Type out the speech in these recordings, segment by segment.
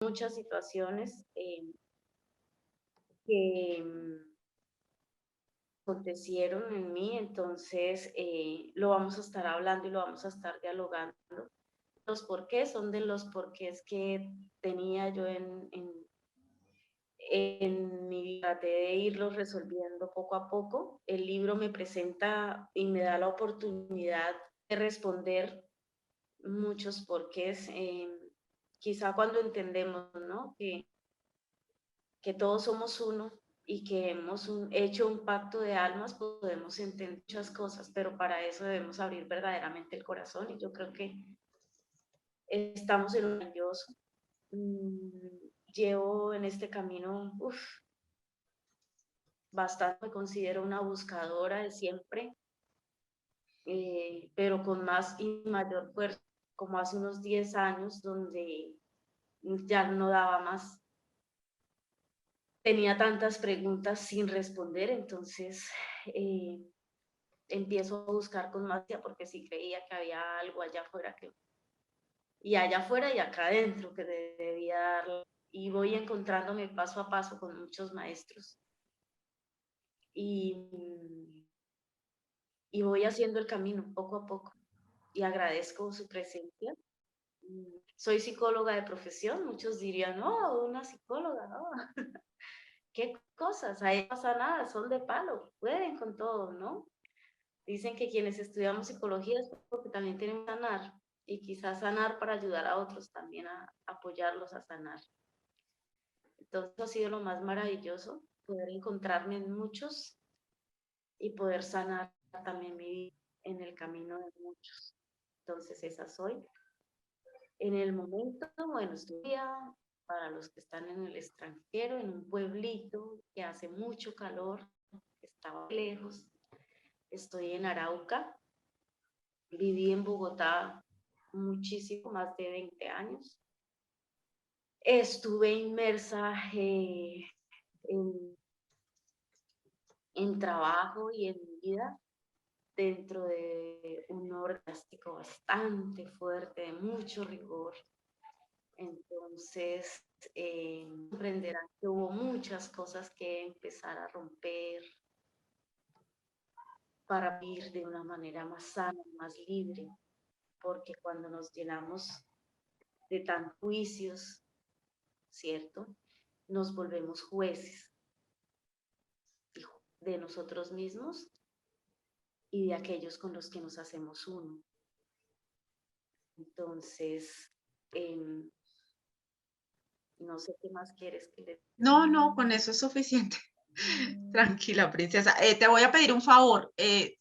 muchas situaciones que acontecieron en mí, entonces lo vamos a estar hablando y lo vamos a estar dialogando. Los porqués son de los porqués que tenía yo en mi vida, traté de irlos resolviendo poco a poco. El libro me presenta y me da la oportunidad de responder muchos porqués. Quizá cuando entendemos, ¿no? Que todos somos uno y que hemos hecho un pacto de almas, podemos entender muchas cosas, pero para eso debemos abrir verdaderamente el corazón y yo creo que estamos en un maravilloso. Llevo en este camino bastante, me considero una buscadora de siempre, pero con más y mayor fuerza, como hace unos 10 años, donde ya no daba más. Tenía tantas preguntas sin responder, entonces empiezo a buscar con más, porque sí creía que había algo allá afuera y allá afuera y acá adentro que debía dar. Y voy encontrándome paso a paso con muchos maestros y, y voy haciendo el camino poco a poco y agradezco su presencia. Soy psicóloga de profesión, muchos dirían, no, una psicóloga, no, qué cosas, ahí no pasa nada, son de palo, pueden con todo, ¿no? Dicen que quienes estudiamos psicología es porque también tenemos que sanar y quizás sanar para ayudar a otros también a apoyarlos a sanar. Entonces ha sido lo más maravilloso poder encontrarme en muchos y poder sanar también mi vida en el camino de muchos. Entonces esa soy. En el momento, bueno, estoy para los que están en el extranjero, en un pueblito que hace mucho calor, que estaba lejos. Estoy en Arauca. Viví en Bogotá muchísimo, más de 20 años. Estuve inmersa en, en trabajo y en vida dentro de un orden plástico bastante fuerte, de mucho rigor. Entonces, comprenderán que hubo muchas cosas que empezar a romper para vivir de una manera más sana, más libre, porque cuando nos llenamos de tantos juicios, ¿cierto? Nos volvemos jueces de nosotros mismos y de aquellos con los que nos hacemos uno. Entonces, no sé qué más quieres que le... No, no, con eso es suficiente. Tranquila, princesa. Te voy a pedir un favor.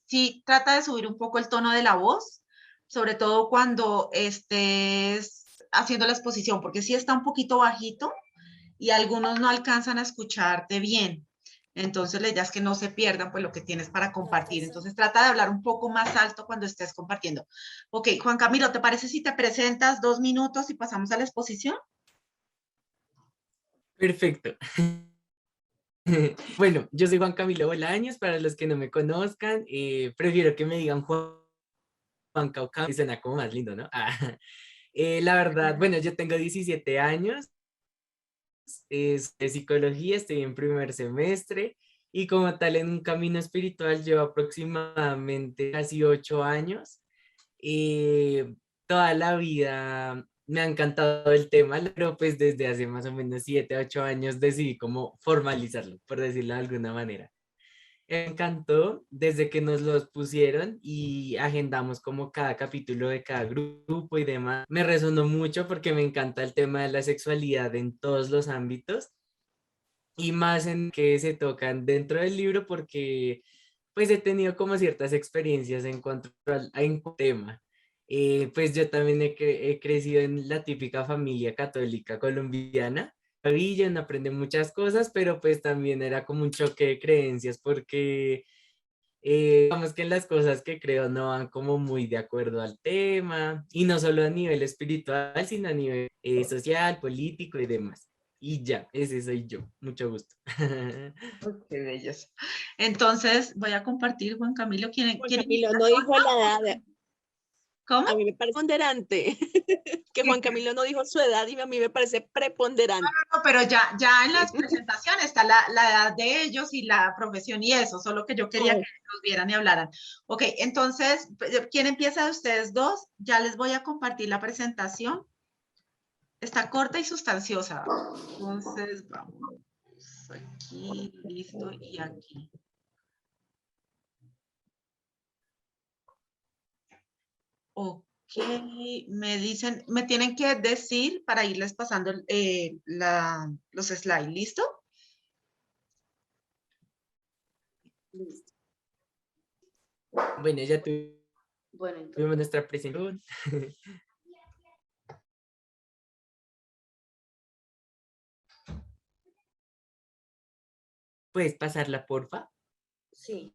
Sí, trata de subir un poco el tono de la voz, sobre todo cuando estés haciendo la exposición, porque sí está un poquito bajito y algunos no alcanzan a escucharte bien. Entonces, la idea es que no se pierdan pues lo que tienes para compartir. Entonces, trata de hablar un poco más alto cuando estés compartiendo. Ok, Juan Camilo, ¿te parece si te presentas 2 minutos y pasamos a la exposición? Perfecto. Bueno, yo soy Juan Camilo Bolaños, para los que no me conozcan, prefiero que me digan Juan Cauca, y suena como más lindo, ¿no? La verdad, bueno, yo tengo 17 años, es de psicología, estoy en primer semestre y como tal en un camino espiritual llevo aproximadamente casi 8 años. Toda la vida me ha encantado el tema, pero pues desde hace más o menos 7, 8 años decidí como formalizarlo, por decirlo de alguna manera. Me encantó desde que nos los pusieron y agendamos como cada capítulo de cada grupo y demás. Me resonó mucho porque me encanta el tema de la sexualidad en todos los ámbitos y más en que se tocan dentro del libro porque pues he tenido como ciertas experiencias en cuanto al tema. Pues yo también he crecido en la típica familia católica colombiana. Y no aprendí muchas cosas, pero pues también era como un choque de creencias porque digamos que las cosas que creo no van como muy de acuerdo al tema, y no solo a nivel espiritual, sino a nivel social, político y demás. Y ya, ese soy yo. Mucho gusto. Qué belleza. Entonces, voy a compartir, Juan Camilo, Juan ¿quieren Camilo iniciar? no dijo la edad. ¿Cómo? A mí me parece preponderante que Juan Camilo no dijo su edad y a mí me parece preponderante. No, pero ya en las presentaciones está la edad de ellos y la profesión y eso, solo que yo quería que nos vieran y hablaran. Ok, entonces, ¿quién empieza de ustedes dos? Ya les voy a compartir la presentación. Está corta y sustanciosa. Entonces, vamos aquí, listo, y aquí. Ok, me dicen, me tienen que decir para irles pasando los slides, ¿listo? Listo. Bueno, ya Bueno, tuvimos entonces, nuestra presentación. ¿Puedes pasarla, porfa? sí.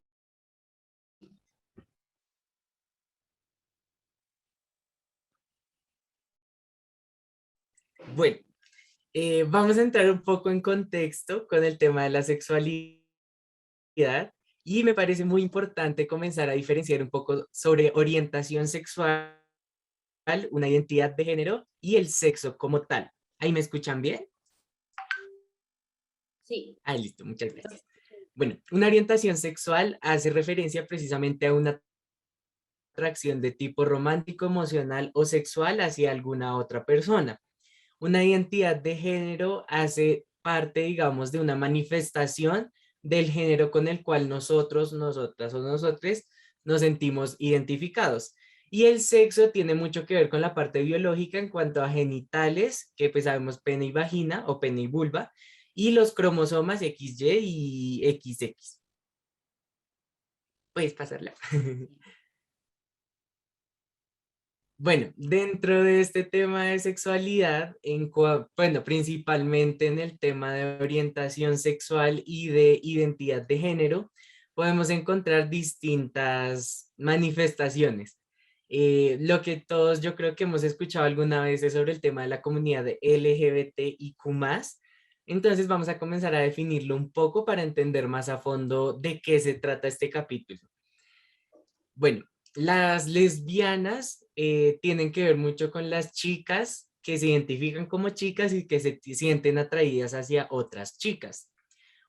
Bueno, vamos a entrar un poco en contexto con el tema de la sexualidad y me parece muy importante comenzar a diferenciar un poco sobre orientación sexual, una identidad de género y el sexo como tal. ¿Ahí me escuchan bien? Sí. Ah, listo, muchas gracias. Bueno, una orientación sexual hace referencia precisamente a una atracción de tipo romántico, emocional o sexual hacia alguna otra persona. Una identidad de género hace parte, digamos, de una manifestación del género con el cual nosotros, nosotras o nosotres nos sentimos identificados. Y el sexo tiene mucho que ver con la parte biológica en cuanto a genitales, que pues sabemos pene y vagina o pene y vulva, y los cromosomas XY y XX. Puedes pasarla. Bueno, dentro de este tema de sexualidad, bueno, principalmente en el tema de orientación sexual y de identidad de género, podemos encontrar distintas manifestaciones. Lo que todos yo creo que hemos escuchado alguna vez es sobre el tema de la comunidad de LGBTIQ+. Entonces vamos a comenzar a definirlo un poco para entender más a fondo de qué se trata este capítulo. Bueno, las lesbianas tienen que ver mucho con las chicas que se identifican como chicas y que se sienten atraídas hacia otras chicas.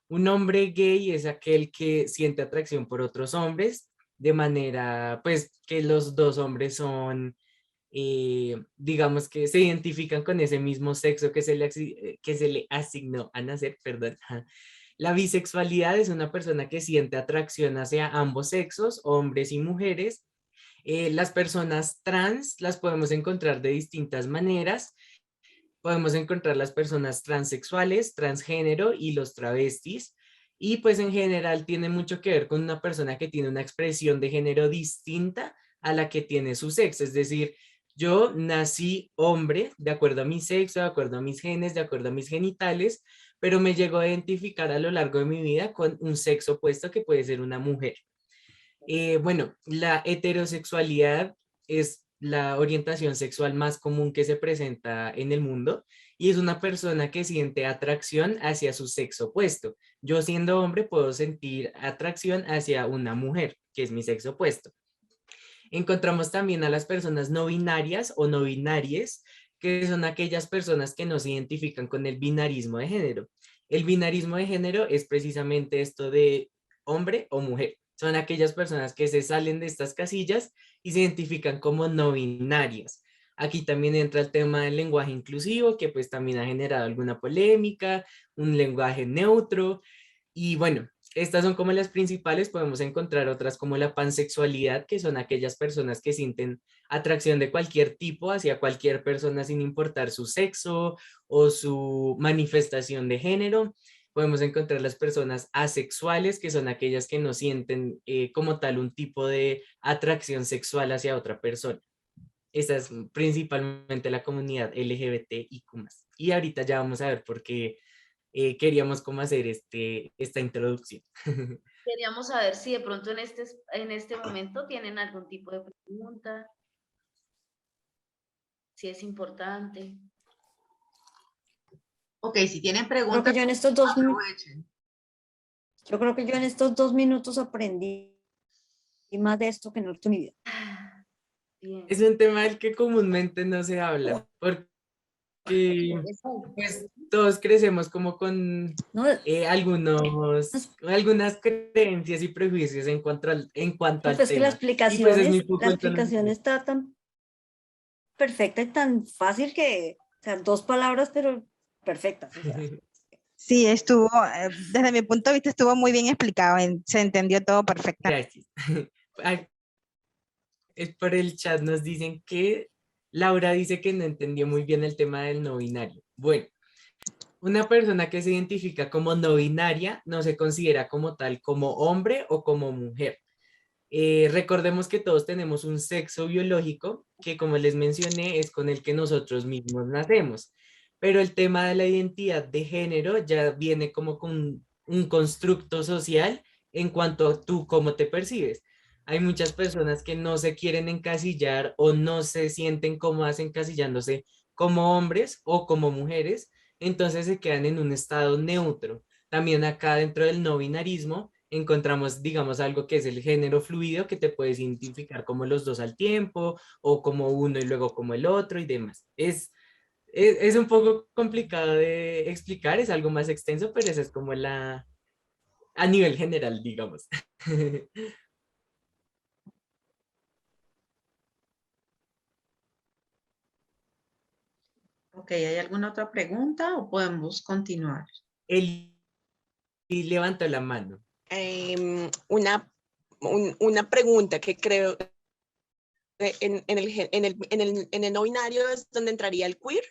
Un hombre gay es aquel que siente atracción por otros hombres de manera, pues, que los dos hombres son, digamos que se identifican con ese mismo sexo que se le asignó a nacer, perdón. La bisexualidad es una persona que siente atracción hacia ambos sexos, hombres y mujeres. Las personas trans las podemos encontrar de distintas maneras. Podemos encontrar las personas transexuales, transgénero y los travestis. Y pues en general tiene mucho que ver con una persona que tiene una expresión de género distinta a la que tiene su sexo. Es decir, yo nací hombre de acuerdo a mi sexo, de acuerdo a mis genes, de acuerdo a mis genitales, pero me llego a identificar a lo largo de mi vida con un sexo opuesto que puede ser una mujer. Bueno, la heterosexualidad es la orientación sexual más común que se presenta en el mundo y es una persona que siente atracción hacia su sexo opuesto. Yo siendo hombre puedo sentir atracción hacia una mujer, que es mi sexo opuesto. Encontramos también a las personas no binarias o no binarias, que son aquellas personas que no se identifican con el binarismo de género. El binarismo de género es precisamente esto de hombre o mujer. Son aquellas personas que se salen de estas casillas y se identifican como no binarias. Aquí también entra el tema del lenguaje inclusivo, que pues también ha generado alguna polémica, un lenguaje neutro. Y bueno, estas son como las principales, podemos encontrar otras como la pansexualidad, que son aquellas personas que sienten atracción de cualquier tipo hacia cualquier persona sin importar su sexo o su manifestación de género. Podemos encontrar las personas asexuales, que son aquellas que no sienten como tal un tipo de atracción sexual hacia otra persona. Esa es principalmente la comunidad LGBTIQ+. Y ahorita ya vamos a ver por qué queríamos cómo hacer esta introducción. Queríamos saber si de pronto en este momento tienen algún tipo de pregunta, si es importante. Ok, si tienen Creo preguntas, que yo en estos dos, aprovechen. yo creo que yo en estos 2 minutos aprendí más de esto que en toda mi vida. Bien. Es un tema del que comúnmente no se habla, porque pues todos crecemos como con No, algunas creencias y prejuicios en cuanto no, al pues que tema. Y pues es muy la poco el tono en explicación común. está tan perfecta y tan fácil que, o sea, 2 palabras, pero perfectas. O sea, Sí, estuvo, desde mi punto de vista estuvo muy bien explicado, se entendió todo perfectamente. Gracias. Ah, por el chat nos dicen que Laura dice que no entendió muy bien el tema del no binario. Bueno, una persona que se identifica como no binaria no se considera como tal como hombre o como mujer. Recordemos que todos tenemos un sexo biológico que, como les mencioné, es con el que nosotros mismos nacemos. Pero el tema de la identidad de género ya viene como con un constructo social en cuanto a tú cómo te percibes. Hay muchas personas que no se quieren encasillar o no se sienten cómodas encasillándose como hombres o como mujeres, entonces se quedan en un estado neutro. También acá dentro del no binarismo encontramos, digamos, algo que es el género fluido, que te puedes identificar como los dos al tiempo, o como uno y luego como el otro y demás. Es un poco complicado de explicar, es algo más extenso, pero esa es como a nivel general, digamos. Ok, ¿hay alguna otra pregunta o podemos continuar? Él levantó la mano. Una pregunta que creo en el no binario es donde entraría el queer.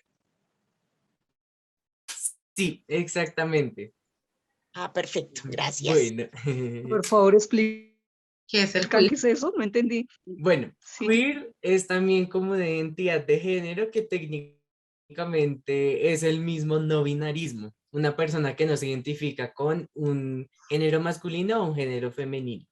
Sí, exactamente. Ah, perfecto, gracias. Bueno, Por favor, explica ¿Qué es el qué queer? es eso, no entendí. bueno, Sí. queer es también como de identidad de género que técnicamente es el mismo no binarismo, una persona que no se identifica con un género masculino o un género femenino.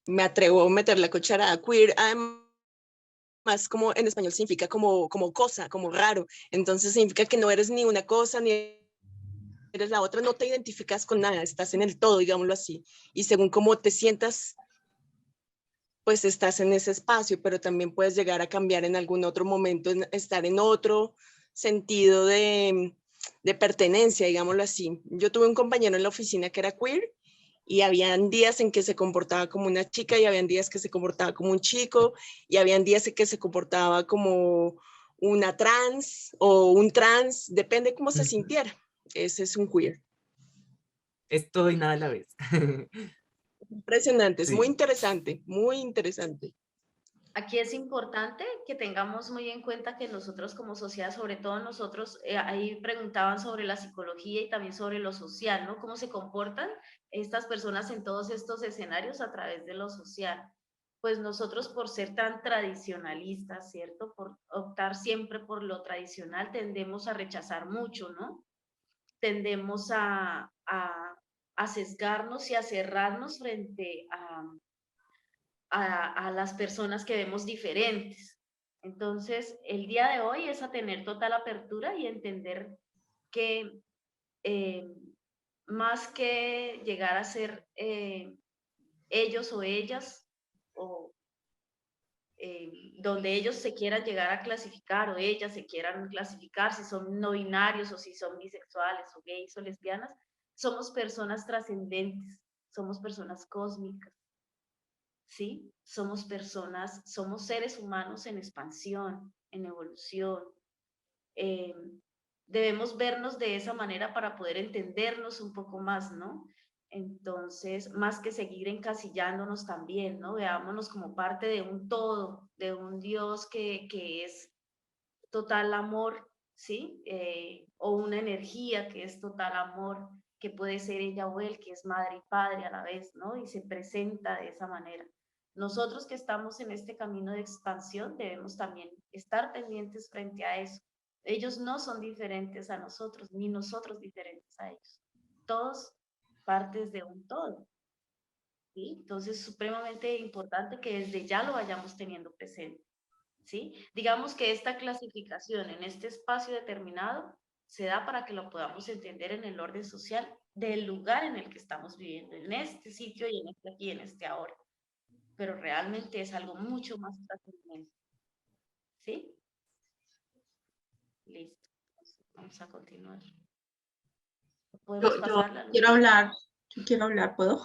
Me atrevo a meter la cucharada queer, además como en español significa como cosa, como raro. Entonces significa que no eres ni una cosa ni eres la otra, no te identificas con nada, estás en el todo, digámoslo así. Y según cómo te sientas, pues estás en ese espacio, pero también puedes llegar a cambiar en algún otro momento, estar en otro sentido de pertenencia, digámoslo así. Yo tuve un compañero en la oficina que era queer y habían días en que se comportaba como una chica y habían días que se comportaba como un chico y habían días en que se comportaba como una trans o un trans, depende cómo se Ujú. sintiera. Ese es un queer. Es todo y nada a la vez. Impresionante, es muy Sí. interesante, muy interesante. Aquí es importante que tengamos muy en cuenta que nosotros como sociedad, sobre todo nosotros, ahí preguntaban sobre la psicología y también sobre lo social, ¿no? ¿Cómo se comportan estas personas en todos estos escenarios a través de lo social? Pues nosotros por ser tan tradicionalistas, ¿cierto? Por optar siempre por lo tradicional, tendemos a rechazar mucho, ¿no? Tendemos a sesgarnos y a cerrarnos frente a las personas que vemos diferentes. Entonces, el día de hoy es a tener total apertura y entender que eh, más que llegar a ser ellos o ellas, o donde ellos se quieran llegar a clasificar o ellas se quieran clasificar, si son no binarios o si son bisexuales o gays o lesbianas, somos personas trascendentes, somos personas cósmicas, ¿sí? Somos personas, somos seres humanos en expansión, en evolución. Eh, Debemos vernos de esa manera para poder entendernos un poco más, ¿no? Entonces, más que seguir encasillándonos también, ¿no? Veámonos como parte de un todo, de un Dios que es total amor, ¿sí? O una energía que es total amor, que puede ser ella o él, que es madre y padre a la vez, ¿no? Y se presenta de esa manera. Nosotros que estamos en este camino de expansión debemos también estar pendientes frente a eso. Ellos no son diferentes a nosotros, ni nosotros diferentes a ellos. Todos partes de un todo. ¿Sí? Entonces, es supremamente importante que desde ya lo vayamos teniendo presente. ¿Sí? Digamos que esta clasificación en este espacio determinado se da para que lo podamos entender en el orden social del lugar en el que estamos viviendo, en este sitio y en este aquí, en este ahora. pero realmente es algo mucho más trascendente. ¿Sí? Listo. Vamos a continuar. ¿Podemos Yo pasarla? quiero hablar, ¿puedo?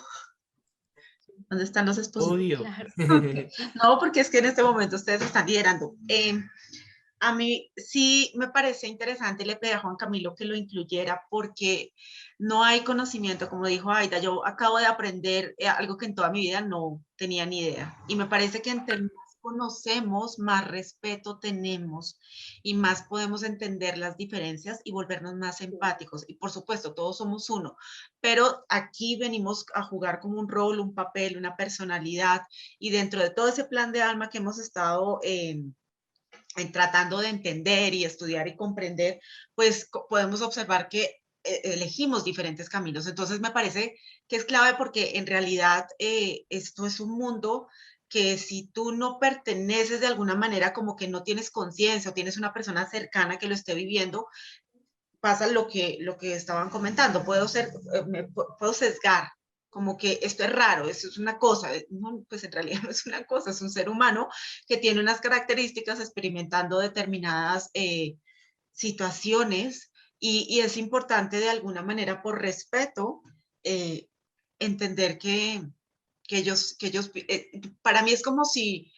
¿Dónde están los expositores? Obvio. Claro. Ok. No, porque es que en este momento ustedes están liderando. A mí sí me parece interesante, le pedí a Juan Camilo que lo incluyera porque no hay conocimiento, como dijo Aida, yo acabo de aprender algo que en toda mi vida no tenía ni idea. Y me parece que entre más conocemos, más respeto tenemos y más podemos entender las diferencias y volvernos más empáticos. Y por supuesto, todos somos uno, pero aquí venimos a jugar como un rol, un papel, una personalidad y dentro de todo ese plan de alma que hemos estado tratando de entender y estudiar y comprender, pues podemos observar que elegimos diferentes caminos. Entonces me parece que es clave porque en realidad esto es un mundo que si tú no perteneces de alguna manera, como que no tienes conciencia o tienes una persona cercana que lo esté viviendo, pasa lo que estaban comentando. Puedo sesgar como que esto es raro, esto es una cosa, no, pues en realidad no es una cosa, es un ser humano que tiene unas características experimentando determinadas situaciones y es importante de alguna manera por respeto eh, entender para mí es como si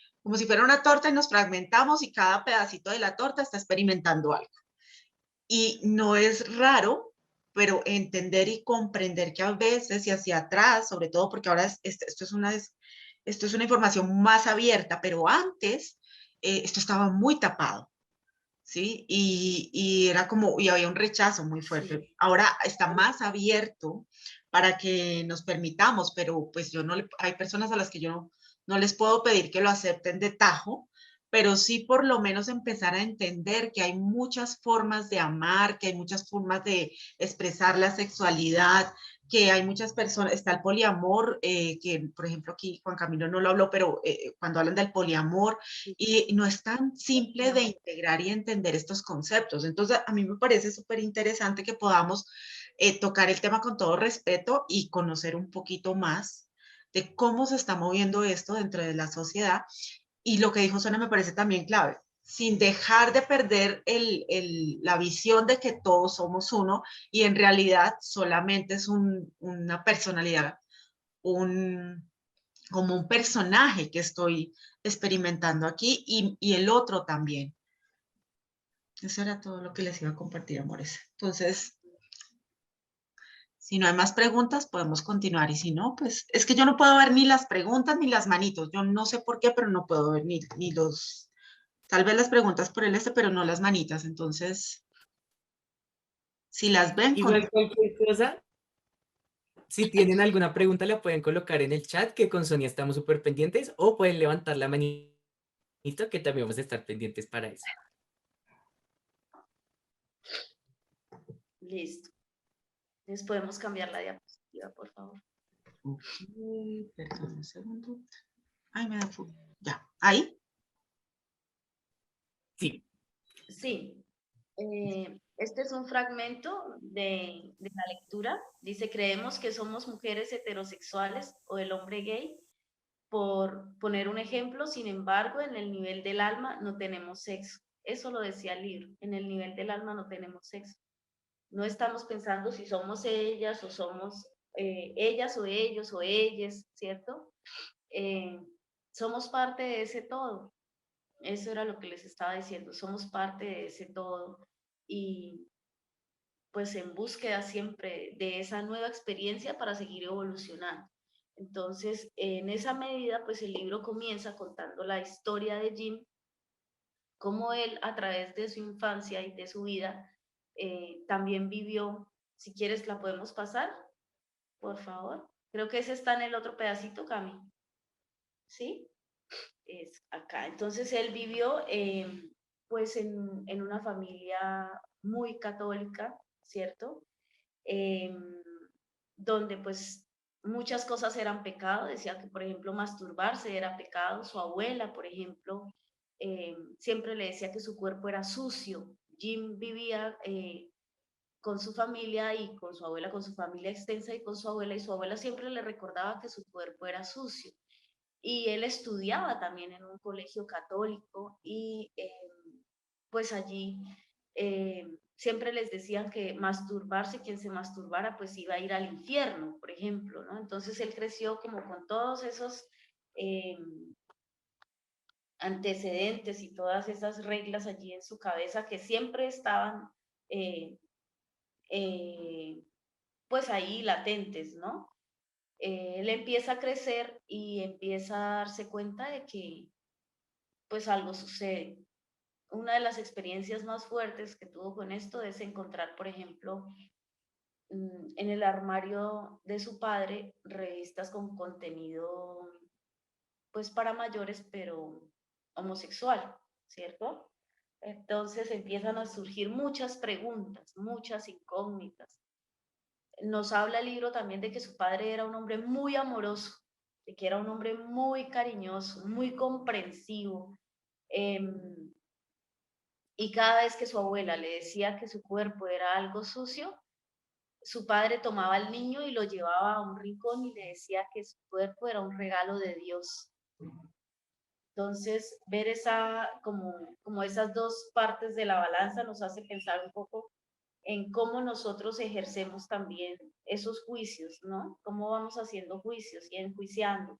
fuera una torta y nos fragmentamos y cada pedacito de la torta está experimentando algo. Y no es raro, pero entender y comprender que a veces y hacia atrás, sobre todo porque ahora esto es una información más abierta, pero antes esto estaba muy tapado, ¿sí? Y era como, y había un rechazo muy fuerte. Sí. Ahora está más abierto para que nos permitamos, pero pues hay personas a las que yo no les puedo pedir que lo acepten de tajo, pero sí por lo menos empezar a entender que hay muchas formas de amar, que hay muchas formas de expresar la sexualidad, que hay muchas personas, está el poliamor, que por ejemplo aquí Juan Camilo no lo habló, pero cuando hablan del poliamor, y no es tan simple de integrar y entender estos conceptos. Entonces, a mí me parece súper interesante que podamos tocar el tema con todo respeto y conocer un poquito más de cómo se está moviendo esto dentro de la sociedad. Y lo que dijo Sonia me parece también clave, sin dejar de perder la visión de que todos somos uno y en realidad solamente es una personalidad, como un personaje que estoy experimentando aquí y el otro también. Eso era todo lo que les iba a compartir, amores. Entonces, si no hay más preguntas, podemos continuar. Y si no, pues es que yo no puedo ver ni las preguntas ni las manitos. Yo no sé por qué, pero no puedo ver ni tal vez las preguntas por el pero no las manitas. Entonces, si las ven, Igual cualquier cosa, si tienen alguna pregunta la pueden colocar en el chat, que con Sonia estamos súper pendientes, o pueden levantar la manito, que también vamos a estar pendientes para eso. Listo. Entonces podemos cambiar la diapositiva, por favor. Ok, perdón un segundo. Ay, me da fuga. Ya, ahí. Sí. Sí. Este es un fragmento de la lectura. Dice, creemos que somos mujeres heterosexuales o el hombre gay. Por poner un ejemplo, sin embargo, en el nivel del alma no tenemos sexo. Eso lo decía el libro. En el nivel del alma no tenemos sexo. No estamos pensando si somos ellas o somos ellas o ellos o ellas, ¿cierto? Eh, somos parte de ese todo. Eso era lo que les estaba diciendo. Somos parte de ese todo. Y pues en búsqueda siempre de esa nueva experiencia para seguir evolucionando. Entonces, en esa medida, pues el libro comienza contando la historia de Jim, cómo él a través de su infancia y de su vida también vivió. Si quieres, la podemos pasar, por favor. Creo que ese está en el otro pedacito, Cami. ¿Sí? Es acá. Entonces, él vivió pues en una familia muy católica, ¿cierto? Eh, donde pues muchas cosas eran pecado, decía que por ejemplo masturbarse era pecado, su abuela por ejemplo siempre le decía que su cuerpo era sucio. Jim vivía con su familia y con su abuela, con su familia extensa y con su abuela, y su abuela siempre le recordaba que su cuerpo era sucio. y él estudiaba también en un colegio católico y pues allí siempre les decían que masturbarse, quien se masturbara, pues iba a ir al infierno, por ejemplo, ¿no? Entonces él creció como con todos esos eh, antecedentes y todas esas reglas allí en su cabeza que siempre estaban eh, eh, pues ahí latentes, ¿no? Él empieza a crecer y empieza a darse cuenta de que pues algo sucede. Una de las experiencias más fuertes que tuvo con esto es encontrar, por ejemplo, en el armario de su padre revistas con contenido pues para mayores, pero homosexual, ¿cierto? Entonces empiezan a surgir muchas preguntas, muchas incógnitas. Nos habla el libro también de que su padre era un hombre muy amoroso, de que era un hombre muy cariñoso, muy comprensivo. Y cada vez que su abuela le decía que su cuerpo era algo sucio, su padre tomaba al niño y lo llevaba a un rincón y le decía que su cuerpo era un regalo de Dios. Entonces, ver como esas dos partes de la balanza nos hace pensar un poco en cómo nosotros ejercemos también esos juicios, ¿no? Cómo vamos haciendo juicios y enjuiciando.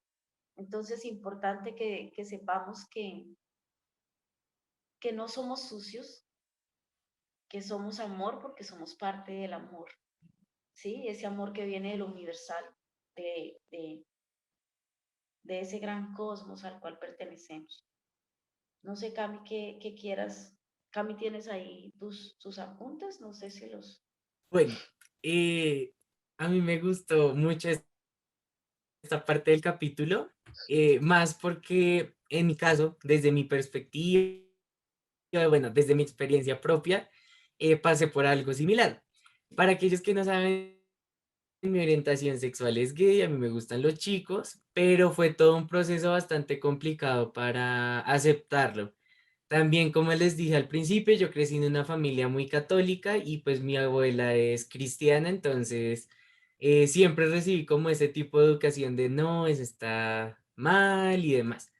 Entonces, es importante que sepamos que no somos sucios, que somos amor porque somos parte del amor, ¿sí? Ese amor que viene de lo universal, de, de, de ese gran cosmos al cual pertenecemos. No sé, Cami, qué quieras. Cami, ¿tienes ahí tus apuntes? No sé si los... Bueno, a mí me gustó mucho esta parte del capítulo, más porque en mi caso, desde mi perspectiva, bueno, desde mi experiencia propia, pasé por algo similar. Para aquellos que no saben, mi orientación sexual es gay, a mí me gustan los chicos, pero fue todo un proceso bastante complicado para aceptarlo. También, como les dije al principio, yo crecí en una familia muy católica y pues mi abuela es cristiana, entonces siempre recibí como ese tipo de educación de no, eso está mal y demás.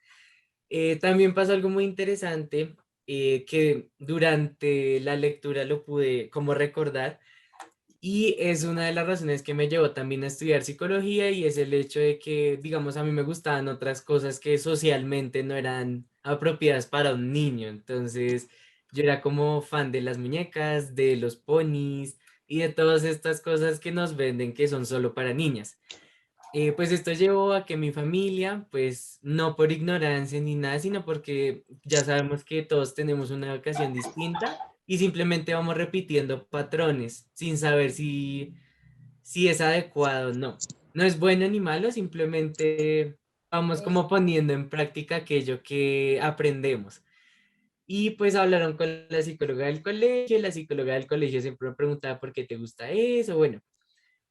También pasó algo muy interesante que durante la lectura lo pude como recordar y es una de las razones que me llevó también a estudiar psicología y es el hecho de que, digamos, a mí me gustaban otras cosas que socialmente no eran apropiadas para un niño. Entonces, yo era como fan de las muñecas, de los ponis y de todas estas cosas que nos venden que son solo para niñas. Pues esto llevó a que mi familia, pues no por ignorancia ni nada, sino porque ya sabemos que todos tenemos una educación distinta y simplemente vamos repitiendo patrones sin saber si es adecuado o no. No es bueno ni malo, simplemente vamos como poniendo en práctica aquello que aprendemos. Y pues hablaron con la psicóloga del colegio, la psicóloga del colegio siempre me preguntaba por qué te gusta eso. Bueno,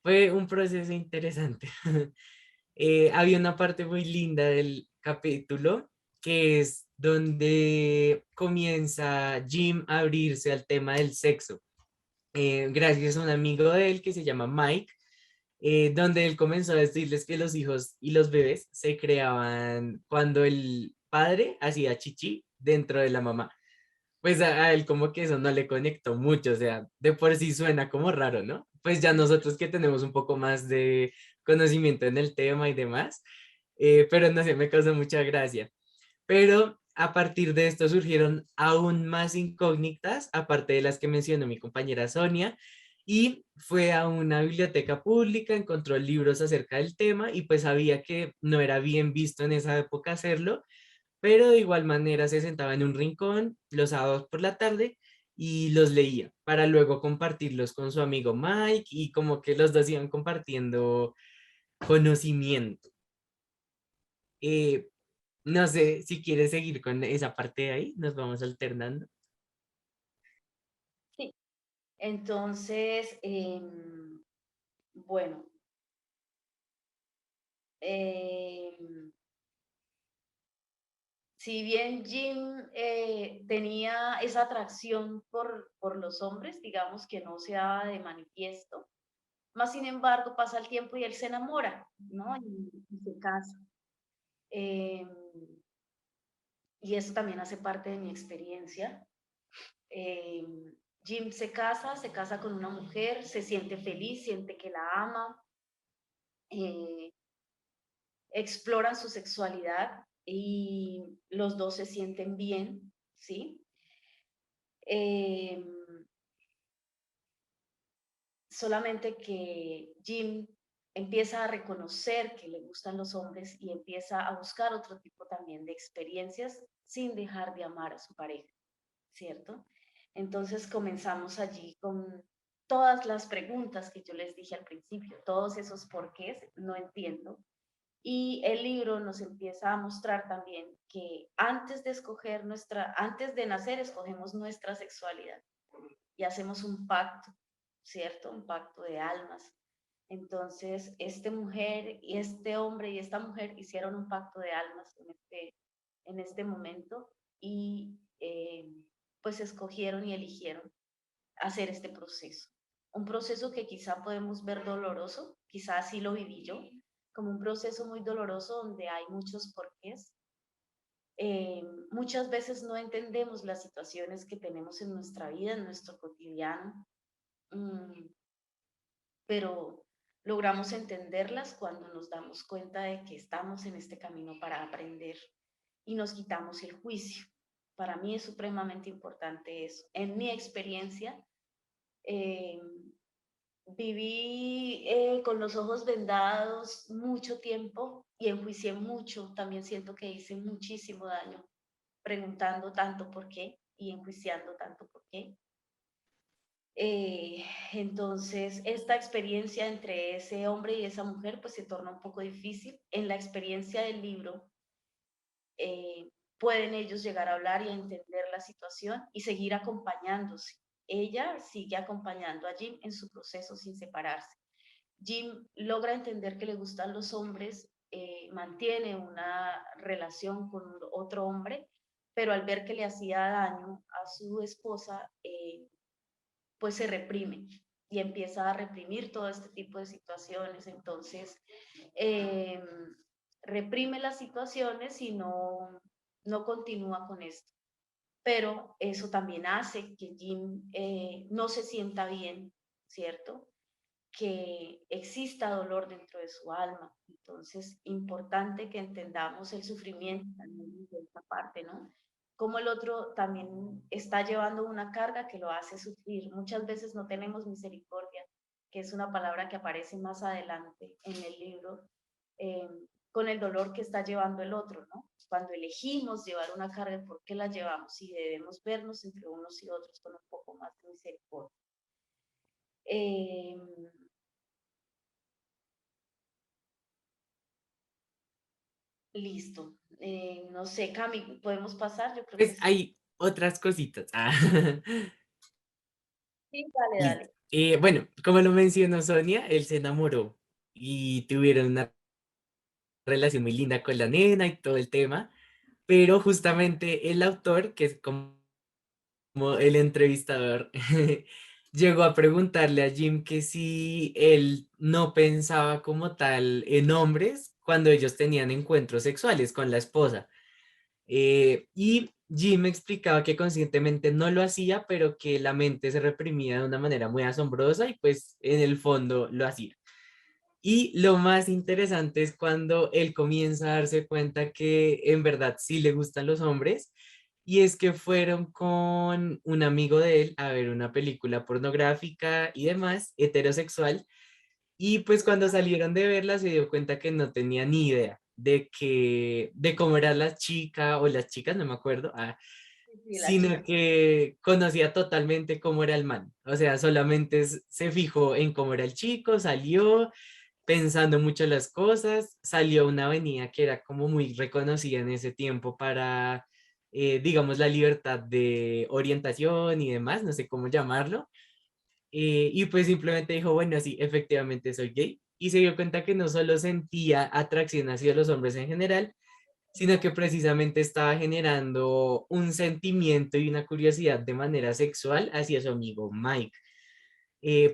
fue un proceso interesante. Había una parte muy linda del capítulo que es donde comienza Jim a abrirse al tema del sexo, gracias a un amigo de él que se llama Mike, donde él comenzó a decirles que los hijos y los bebés se creaban cuando el padre hacía chichi dentro de la mamá. Pues a él como que eso no le conectó mucho, o sea, de por sí suena como raro, ¿no? Pues ya nosotros que tenemos un poco más de conocimiento en el tema y demás, pero no sé, me causó mucha gracia. Pero a partir de esto surgieron aún más incógnitas, aparte de las que mencionó mi compañera Sonia, y fue a una biblioteca pública, encontró libros acerca del tema y pues sabía que no era bien visto en esa época hacerlo, pero de igual manera se sentaba en un rincón los sábados por la tarde y los leía para luego compartirlos con su amigo Mike y como que los dos iban compartiendo conocimiento. Eh, no sé si quieres seguir con esa parte de ahí, nos vamos alternando. Sí. Entonces, bueno, em, si bien Jim tenía esa atracción por los hombres, digamos que no se daba de manifiesto, más sin embargo pasa el tiempo y él se enamora, ¿no? Y se casa. Em, y eso también hace parte de mi experiencia. Jim se casa con una mujer, se siente feliz, siente que la ama, exploran su sexualidad y los dos se sienten bien, ¿sí? Solamente que Jim empieza a reconocer que le gustan los hombres y empieza a buscar otro tipo también de experiencias sin dejar de amar a su pareja, ¿cierto? Entonces comenzamos allí con todas las preguntas que yo les dije al principio, todos esos porqués, no entiendo. Y el libro nos empieza a mostrar también que antes de escoger antes de nacer escogemos nuestra sexualidad y hacemos un pacto, ¿cierto? Un pacto de almas. Entonces, esta mujer y este hombre y esta mujer hicieron un pacto de almas en este momento y pues escogieron y eligieron hacer este proceso. Un proceso que quizá podemos ver doloroso, quizá así lo viví yo, como un proceso muy doloroso donde hay muchos porqués. Muchas veces no entendemos las situaciones que tenemos en nuestra vida, en nuestro cotidiano, pero logramos entenderlas cuando nos damos cuenta de que estamos en este camino para aprender y nos quitamos el juicio. Para mí es supremamente importante eso. En mi experiencia, eh, viví con los ojos vendados mucho tiempo y enjuicié mucho. También siento que hice muchísimo daño preguntando tanto por qué y enjuiciando tanto por qué. Entonces, esta experiencia entre ese hombre y esa mujer pues se torna un poco difícil. En la experiencia del libro pueden ellos llegar a hablar y a entender la situación y seguir acompañándose. Ella sigue acompañando a Jim en su proceso sin separarse. Jim logra entender que le gustan los hombres, mantiene una relación con otro hombre, pero al ver que le hacía daño a su esposa, pues se reprime y empieza a reprimir todo este tipo de situaciones. Entonces, eh, reprime las situaciones y no continúa con esto. Pero eso también hace que Jim no se sienta bien, ¿cierto? Que exista dolor dentro de su alma. Entonces, importante que entendamos el sufrimiento también de esta parte, ¿no? Como el otro también está llevando una carga que lo hace sufrir. Muchas veces no tenemos misericordia, que es una palabra que aparece más adelante en el libro, eh, con el dolor que está llevando el otro, ¿no? Cuando elegimos llevar una carga, ¿por qué la llevamos? Y debemos vernos entre unos y otros con un poco más de misericordia. Eh, Listo. No sé, Cami, ¿podemos pasar? Yo creo que Pues sí. hay otras cositas. Sí, dale, Listo. dale. Bueno, como lo mencionó Sonia, él se enamoró y tuvieron una relación muy linda con la nena y todo el tema, pero justamente el autor, que es como el entrevistador, llegó a preguntarle a Jim que si él no pensaba como tal en hombres cuando ellos tenían encuentros sexuales con la esposa. Y Jim explicaba que conscientemente no lo hacía, pero que la mente se reprimía de una manera muy asombrosa y pues en el fondo lo hacía. Y lo más interesante es cuando él comienza a darse cuenta que en verdad sí le gustan los hombres, y es que fueron con un amigo de él a ver una película pornográfica y demás, heterosexual, y pues cuando salieron de verla se dio cuenta que no tenía ni idea de cómo era la chica o las chicas, no me acuerdo, Sí, sí, la sino chica. que conocía totalmente cómo era el man. O sea, solamente se fijó en cómo era el chico, salió pensando mucho las cosas, salió a una avenida que era como muy reconocida en ese tiempo para, digamos, la libertad de orientación y demás, no sé cómo llamarlo. Y pues simplemente dijo, bueno, sí, efectivamente soy gay. Y se dio cuenta que no solo sentía atracción hacia los hombres en general, sino que precisamente estaba generando un sentimiento y una curiosidad de manera sexual hacia su amigo Mike.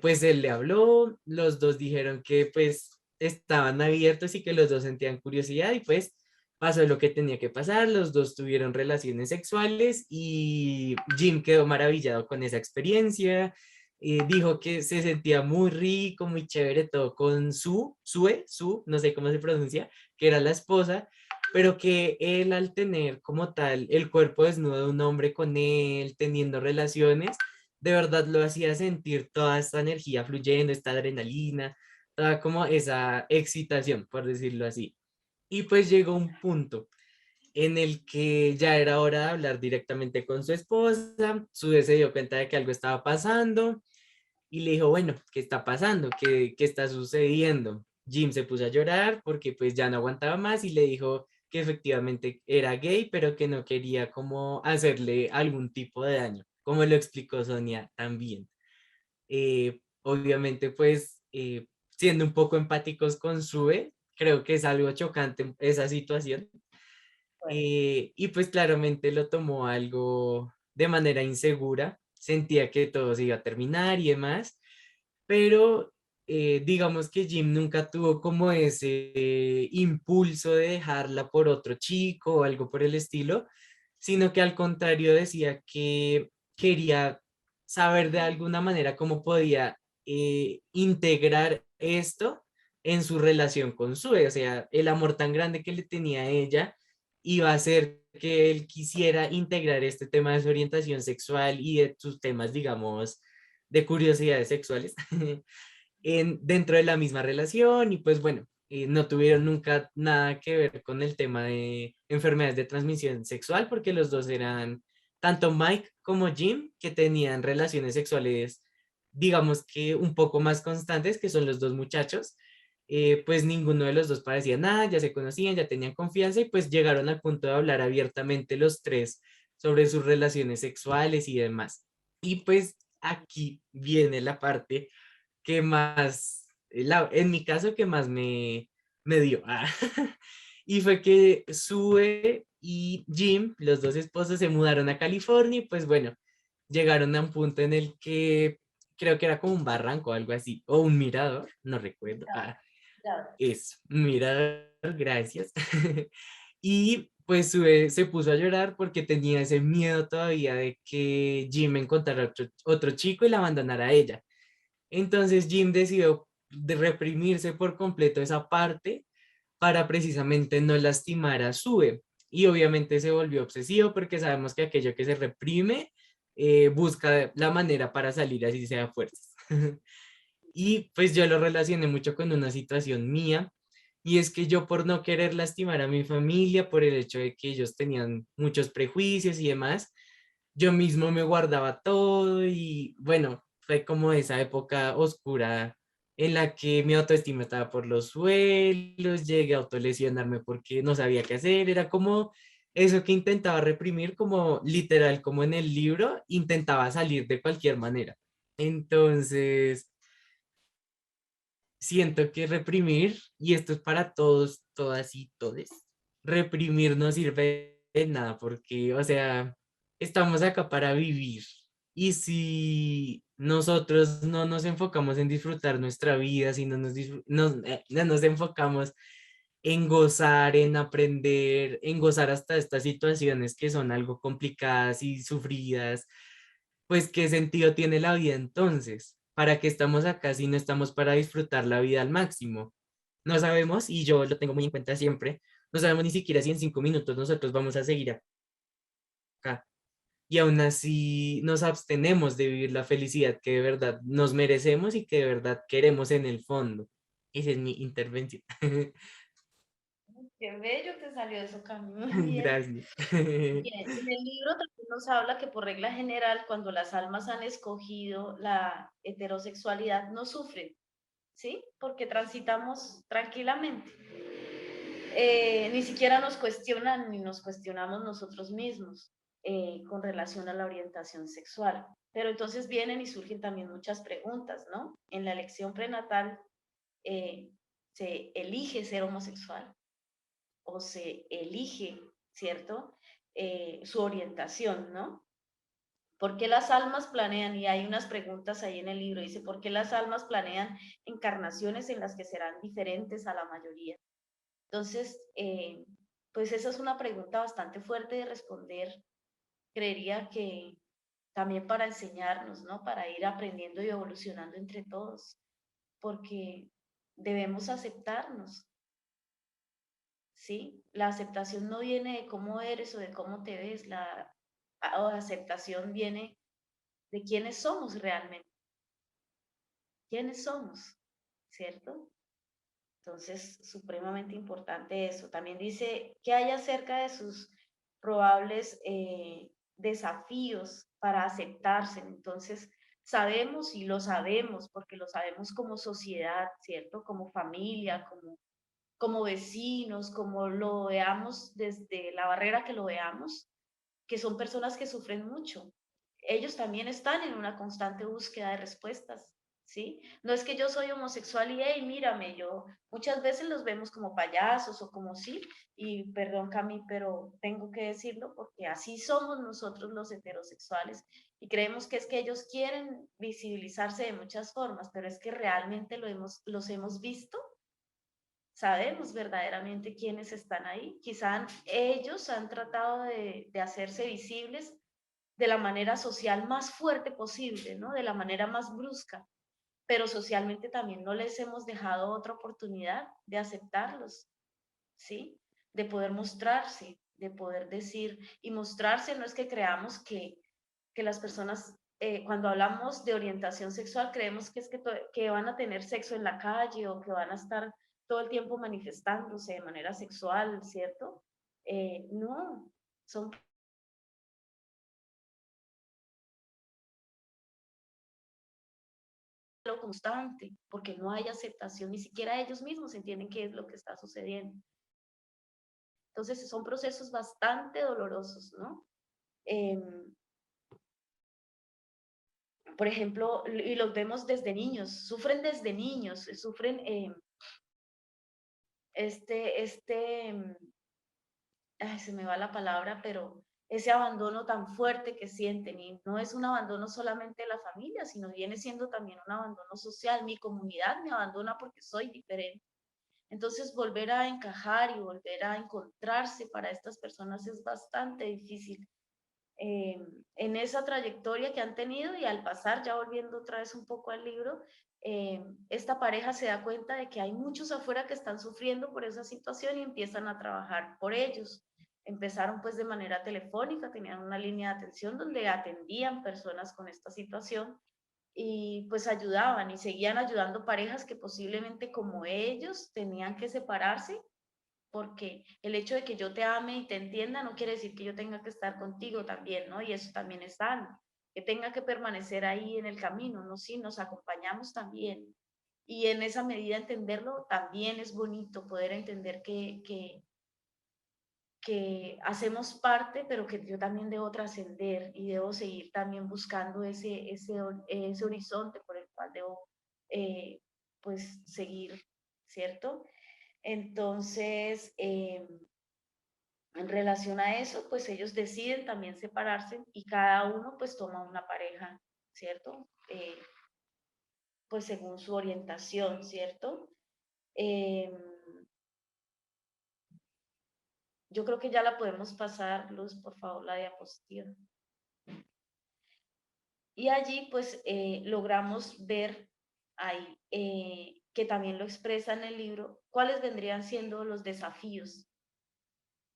Pues él le habló, los dos dijeron que pues estaban abiertos y que los dos sentían curiosidad y pues pasó lo que tenía que pasar, los dos tuvieron relaciones sexuales y Jim quedó maravillado con esa experiencia. Dijo que se sentía muy rico, muy chévere todo con Sue, no sé cómo se pronuncia, que era la esposa, pero que él al tener como tal el cuerpo desnudo de un hombre con él, teniendo relaciones, de verdad lo hacía sentir toda esta energía fluyendo, esta adrenalina, toda como esa excitación, por decirlo así. Y pues llegó un punto en el que ya era hora de hablar directamente con su esposa. Sue se dio cuenta de que algo estaba pasando y le dijo, bueno, ¿qué está pasando? ¿Qué está sucediendo? Jim se puso a llorar porque pues ya no aguantaba más y le dijo que efectivamente era gay, pero que no quería como hacerle algún tipo de daño, como lo explicó Sonia también. Obviamente pues siendo un poco empáticos con Sue, creo que es algo chocante esa situación. Y pues claramente lo tomó algo de manera insegura, sentía que todo se iba a terminar y demás, pero digamos que Jim nunca tuvo como ese impulso de dejarla por otro chico o algo por el estilo, sino que al contrario decía que quería saber de alguna manera cómo podía integrar esto en su relación con Sue, o sea, el amor tan grande que le tenía a ella iba a hacer que él quisiera integrar este tema de su orientación sexual y de sus temas, digamos, de curiosidades sexuales dentro de la misma relación y pues bueno, no tuvieron nunca nada que ver con el tema de enfermedades de transmisión sexual porque los dos eran, tanto Mike como Jim, que tenían relaciones sexuales, digamos que un poco más constantes, que son los dos muchachos. Pues ninguno de los dos parecía nada, ya se conocían, ya tenían confianza y pues llegaron al punto de hablar abiertamente los tres sobre sus relaciones sexuales y demás. Y pues aquí viene la parte que más, en mi caso, que más me dio. Y fue que Sue y Jim, los dos esposos, se mudaron a California y pues bueno, llegaron a un punto en el que creo que era como un barranco o algo así, o un mirador, no recuerdo. Ya. Es un mirador, gracias. Y pues Sue se puso a llorar porque tenía ese miedo todavía de que Jim encontrara otro chico y la abandonara a ella. Entonces Jim decidió de reprimirse por completo esa parte para precisamente no lastimar a Sue. Y obviamente se volvió obsesivo porque sabemos que aquello que se reprime busca la manera para salir así sea fuerzas. Y pues yo lo relacioné mucho con una situación mía y es que yo por no querer lastimar a mi familia, por el hecho de que ellos tenían muchos prejuicios y demás, yo mismo me guardaba todo y bueno, fue como esa época oscura en la que mi autoestima estaba por los suelos, llegué a autolesionarme porque no sabía qué hacer, era como eso que intentaba reprimir, como literal, como en el libro, intentaba salir de cualquier manera. Entonces, siento que reprimir, y esto es para todos, todas y todes, reprimir no sirve de nada porque, o sea, estamos acá para vivir. Y si nosotros no nos enfocamos en disfrutar nuestra vida, si no nos enfocamos en gozar, en aprender, en gozar hasta estas situaciones que son algo complicadas y sufridas, pues ¿qué sentido tiene la vida entonces? ¿Para qué estamos acá si no estamos para disfrutar la vida al máximo? No sabemos, y yo lo tengo muy en cuenta siempre, no sabemos ni siquiera si en 5 minutos nosotros vamos a seguir acá. Y aún así nos abstenemos de vivir la felicidad que de verdad nos merecemos y que de verdad queremos en el fondo. Esa es mi intervención. Qué bello te salió eso, Cami. Muy bien. Gracias. Bien, en el libro también nos habla que por regla general, cuando las almas han escogido la heterosexualidad, no sufren, ¿sí? Porque transitamos tranquilamente. Ni siquiera nos cuestionan ni nos cuestionamos nosotros mismos con relación a la orientación sexual. Pero entonces vienen y surgen también muchas preguntas, ¿no? En la elección prenatal, eh, ¿se elige ser homosexual o se elige, ¿cierto? Su orientación, ¿no? ¿Por qué las almas planean? Y hay unas preguntas ahí en el libro, dice, ¿por qué las almas planean encarnaciones en las que serán diferentes a la mayoría? Entonces, pues esa es una pregunta bastante fuerte de responder. Creería que también para enseñarnos, ¿no? Para ir aprendiendo y evolucionando entre todos, porque debemos aceptarnos, ¿sí? La aceptación no viene de cómo eres o de cómo te ves, la aceptación viene de quiénes somos realmente, quiénes somos, ¿cierto? Entonces, supremamente importante eso. También dice que hay acerca de sus probables desafíos para aceptarse. Entonces, sabemos y lo sabemos porque lo sabemos como sociedad, ¿cierto? Como familia, como vecinos, como lo veamos desde la barrera que lo veamos, que son personas que sufren mucho. Ellos también están en una constante búsqueda de respuestas, ¿sí? No es que yo soy homosexual y, hey, mírame, yo muchas veces los vemos como payasos o como sí, y perdón, Cami, pero tengo que decirlo porque así somos nosotros los heterosexuales y creemos que es que ellos quieren visibilizarse de muchas formas, pero es que realmente los hemos visto. Sabemos verdaderamente quiénes están ahí. Quizá ellos han tratado de hacerse visibles de la manera social más fuerte posible, ¿no? De la manera más brusca, pero socialmente también no les hemos dejado otra oportunidad de aceptarlos, ¿sí? De poder mostrarse, de poder decir, y mostrarse no es que creamos que las personas, cuando hablamos de orientación sexual, creemos que es que van a tener sexo en la calle o que van a estar todo el tiempo manifestándose de manera sexual, ¿cierto? No, son lo constante, porque no hay aceptación, ni siquiera ellos mismos entienden qué es lo que está sucediendo. Entonces son procesos bastante dolorosos, ¿no? Eh, por ejemplo, y los vemos desde niños, sufren desde niños, sufren este, ay, se me va la palabra, pero ese abandono tan fuerte que sienten, y no es un abandono solamente de la familia, sino viene siendo también un abandono social. Mi comunidad me abandona porque soy diferente. Entonces, volver a encajar y volver a encontrarse para estas personas es bastante difícil eh, en esa trayectoria que han tenido y al pasar, ya volviendo otra vez un poco al libro, esta pareja se da cuenta de que hay muchos afuera que están sufriendo por esa situación y empiezan a trabajar por ellos. Empezaron pues de manera telefónica, tenían una línea de atención donde atendían personas con esta situación y pues ayudaban y seguían ayudando parejas que posiblemente como ellos tenían que separarse porque el hecho de que yo te ame y te entienda no quiere decir que yo tenga que estar contigo también, ¿no? Y eso también es sano, que tenga que permanecer ahí en el camino, ¿no? Sí, nos acompañamos también. Y en esa medida entenderlo también es bonito, poder entender que hacemos parte, pero que yo también debo trascender y debo seguir también buscando ese horizonte por el cual debo, pues, seguir, ¿cierto? Entonces, en relación a eso, pues ellos deciden también separarse y cada uno pues toma una pareja, ¿cierto? Pues según su orientación, ¿cierto? Eh, yo creo que ya la podemos pasar, Luz, por favor, la diapositiva. Y allí pues logramos ver ahí, que también lo expresa en el libro, cuáles vendrían siendo los desafíos.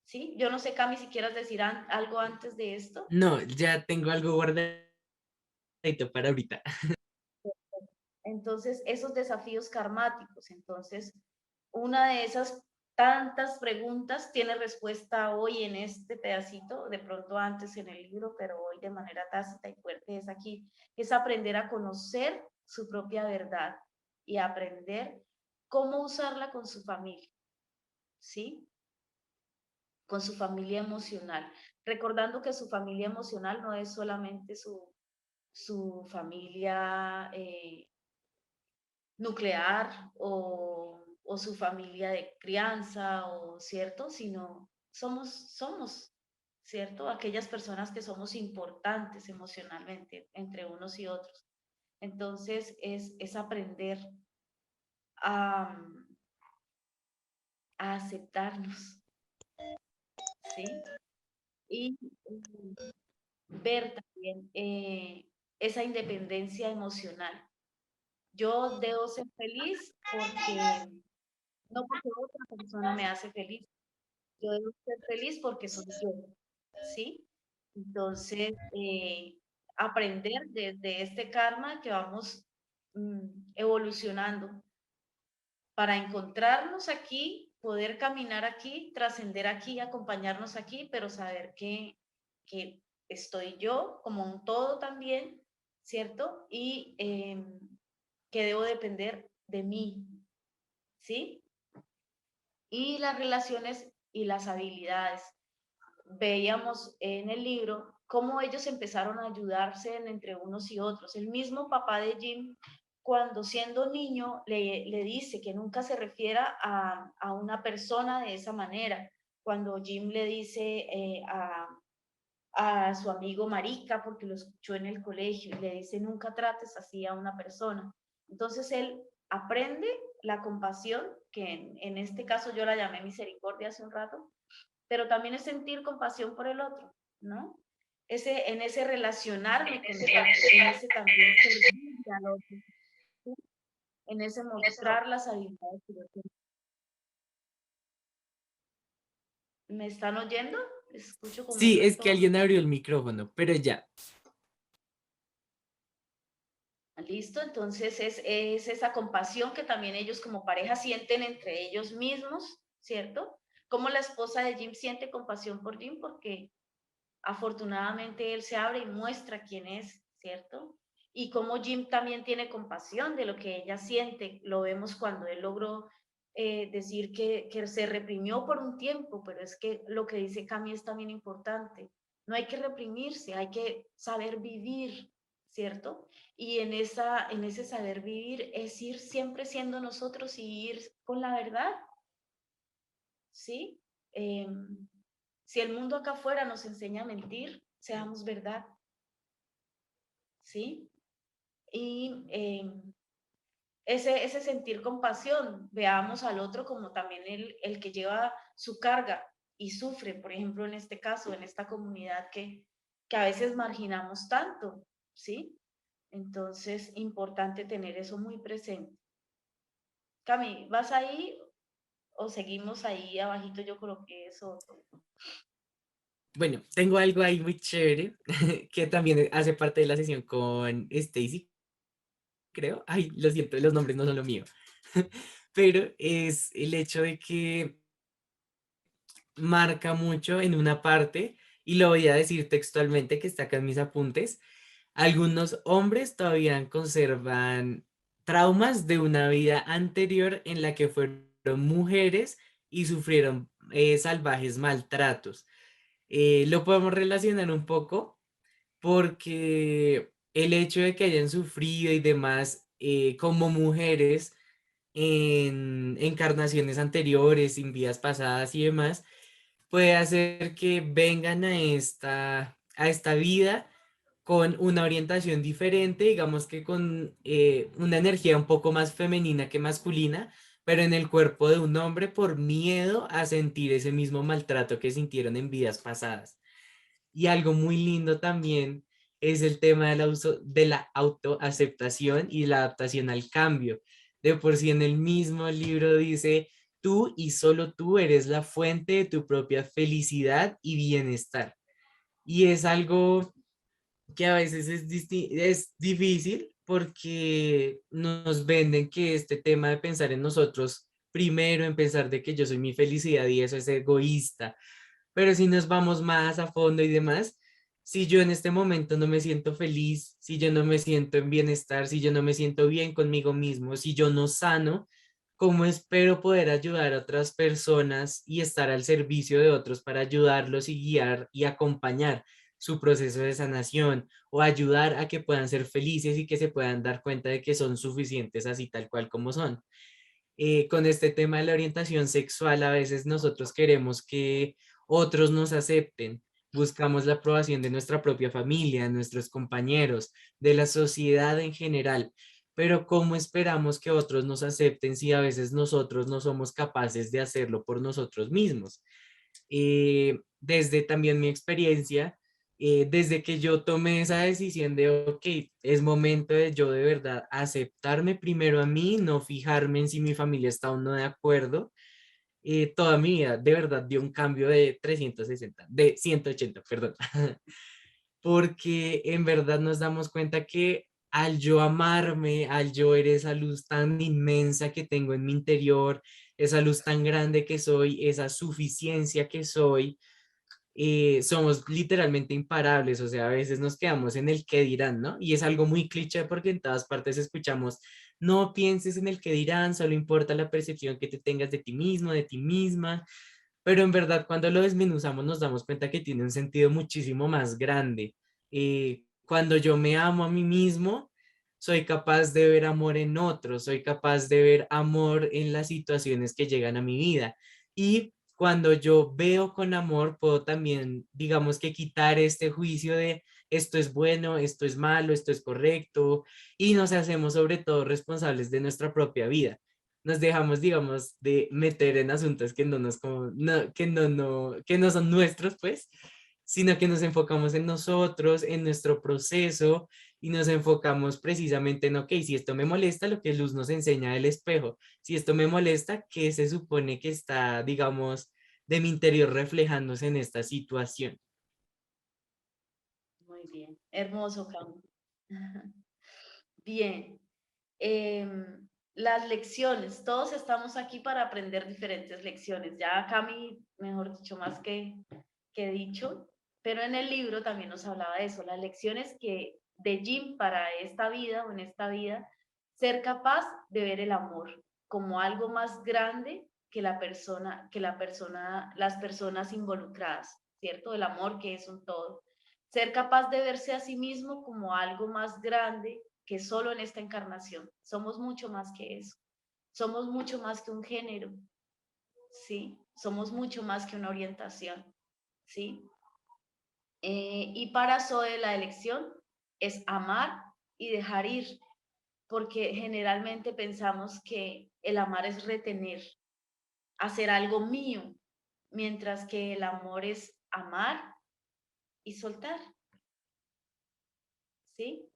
¿Sí? Yo no sé, Cami, si quieras decir algo antes de esto. No, ya tengo algo guardadito para ahorita. Entonces, esos desafíos karmáticos, entonces, una de esas tantas preguntas tiene respuesta hoy en este pedacito, de pronto antes en el libro, pero hoy de manera tácita y fuerte es aquí, es aprender a conocer su propia verdad y aprender cómo usarla con su familia, ¿sí? Con su familia emocional, recordando que su familia emocional no es solamente su familia nuclear o su familia de crianza o cierto, sino somos, ¿cierto? Aquellas personas que somos importantes emocionalmente entre unos y otros. Entonces es aprender a, a aceptarnos, ¿sí? Y ver también esa independencia emocional. Yo debo ser feliz porque, no porque otra persona me hace feliz, yo debo ser feliz porque soy yo, ¿sí? Entonces, aprender desde este karma que vamos evolucionando para encontrarnos aquí, poder caminar aquí, trascender aquí, acompañarnos aquí, pero saber que estoy yo como un todo también, ¿cierto? Y que debo depender de mí, ¿sí? Y las relaciones y las habilidades. Veíamos en el libro cómo ellos empezaron a ayudarse entre unos y otros. El mismo papá de Jim, cuando siendo niño, le dice que nunca se refiera a una persona de esa manera. Cuando Jim le dice a su amigo marica, porque lo escuchó en el colegio, y le dice, nunca trates así a una persona. Entonces él aprende la compasión, que en este caso yo la llamé misericordia hace un rato, pero también es sentir compasión por el otro, ¿no? En ese relacionarme con el otro, en ese también servir al otro, ¿sí? En ese mostrar las habilidades que yo tengo. ¿Me están oyendo? Escucho como un Sí, es que retorno. alguien abrió el micrófono, pero ya. ¿Listo? Entonces es esa compasión que también ellos como pareja sienten entre ellos mismos, ¿cierto? Como la esposa de Jim siente compasión por Jim porque afortunadamente él se abre y muestra quién es, ¿cierto? Y como Jim también tiene compasión de lo que ella siente, lo vemos cuando él logró decir que se reprimió por un tiempo, pero es que lo que dice Cami es también importante. No hay que reprimirse, hay que saber vivir, ¿cierto? Y en ese saber vivir es ir siempre siendo nosotros y ir con la verdad, ¿sí? Si el mundo acá afuera nos enseña a mentir, seamos verdad, ¿sí? Y ese sentir compasión, veamos al otro como también el que lleva su carga y sufre, por ejemplo, en este caso, en esta comunidad que a veces marginamos tanto, ¿sí? Entonces, importante tener eso muy presente. Cami, ¿vas ahí o seguimos ahí abajito? Yo coloqué eso. Bueno, tengo algo ahí muy chévere que también hace parte de la sesión con Stacy, creo. Ay, lo siento, los nombres no son lo mío. Pero es el hecho de que marca mucho en una parte, y lo voy a decir textualmente que está acá en mis apuntes. Algunos hombres todavía conservan traumas de una vida anterior en la que fueron mujeres y sufrieron salvajes maltratos. Lo podemos relacionar un poco porque el hecho de que hayan sufrido y demás como mujeres en encarnaciones anteriores, en vidas pasadas y demás, puede hacer que vengan a esta vida con una orientación diferente, digamos que con una energía un poco más femenina que masculina, pero en el cuerpo de un hombre por miedo a sentir ese mismo maltrato que sintieron en vidas pasadas. Y algo muy lindo también es el tema de la autoaceptación y la adaptación al cambio. De por sí en el mismo libro dice, tú y solo tú eres la fuente de tu propia felicidad y bienestar. Y es algo que a veces es difícil porque nos venden que este tema de pensar en nosotros primero, en pensar de que yo soy mi felicidad y eso es egoísta, pero si nos vamos más a fondo y demás, si yo en este momento no me siento feliz, si yo no me siento en bienestar, si yo no me siento bien conmigo mismo, si yo no sano, ¿cómo espero poder ayudar a otras personas y estar al servicio de otros para ayudarlos y guiar y acompañar su proceso de sanación o ayudar a que puedan ser felices y que se puedan dar cuenta de que son suficientes así tal cual como son? Con este tema de la orientación sexual, a veces nosotros queremos que otros nos acepten, buscamos la aprobación de nuestra propia familia, de nuestros compañeros, de la sociedad en general, pero ¿cómo esperamos que otros nos acepten si a veces nosotros no somos capaces de hacerlo por nosotros mismos? desde también mi experiencia, desde que yo tomé esa decisión de, ok, es momento de yo de verdad aceptarme primero a mí, no fijarme en si mi familia está o no de acuerdo, toda mi vida de verdad dio un cambio de 360, de 180, perdón, porque en verdad nos damos cuenta que al yo amarme, al yo ver esa luz tan inmensa que tengo en mi interior, esa luz tan grande que soy, esa suficiencia que soy, somos literalmente imparables, o sea, a veces nos quedamos en el qué dirán, ¿no? Y es algo muy cliché porque en todas partes escuchamos, no pienses en el qué dirán, solo importa la percepción que te tengas de ti mismo, de ti misma, pero en verdad cuando lo desmenuzamos nos damos cuenta que tiene un sentido muchísimo más grande. Cuando yo me amo a mí mismo, soy capaz de ver amor en otros, soy capaz de ver amor en las situaciones que llegan a mi vida. Y cuando yo veo con amor, puedo también, digamos que quitar este juicio de esto es bueno, esto es malo, esto es correcto, y nos hacemos sobre todo responsables de nuestra propia vida. Nos dejamos, digamos, de meter en asuntos que no nos, que no son nuestros, pues, sino que nos enfocamos en nosotros, en nuestro proceso, y nos enfocamos precisamente en, ok, si esto me molesta, lo que Luz nos enseña del espejo, si esto me molesta, ¿qué se supone que está, digamos, de mi interior reflejándose en esta situación? Muy bien, hermoso, Cam. Bien, las lecciones, todos estamos aquí para aprender diferentes lecciones. Ya Cami, mejor dicho, más que dicho, pero en el libro también nos hablaba de eso, las lecciones que de Jim para esta vida o en esta vida, ser capaz de ver el amor como algo más grande que las personas involucradas, ¿cierto? El amor que es un todo. Ser capaz de verse a sí mismo como algo más grande que solo en esta encarnación. Somos mucho más que eso. Somos mucho más que un género, ¿sí? Somos mucho más que una orientación, ¿sí? Y para Zoe la elección es amar y dejar ir, porque generalmente pensamos que el amar es retener, hacer algo mío, mientras que el amor es amar y soltar, ¿sí?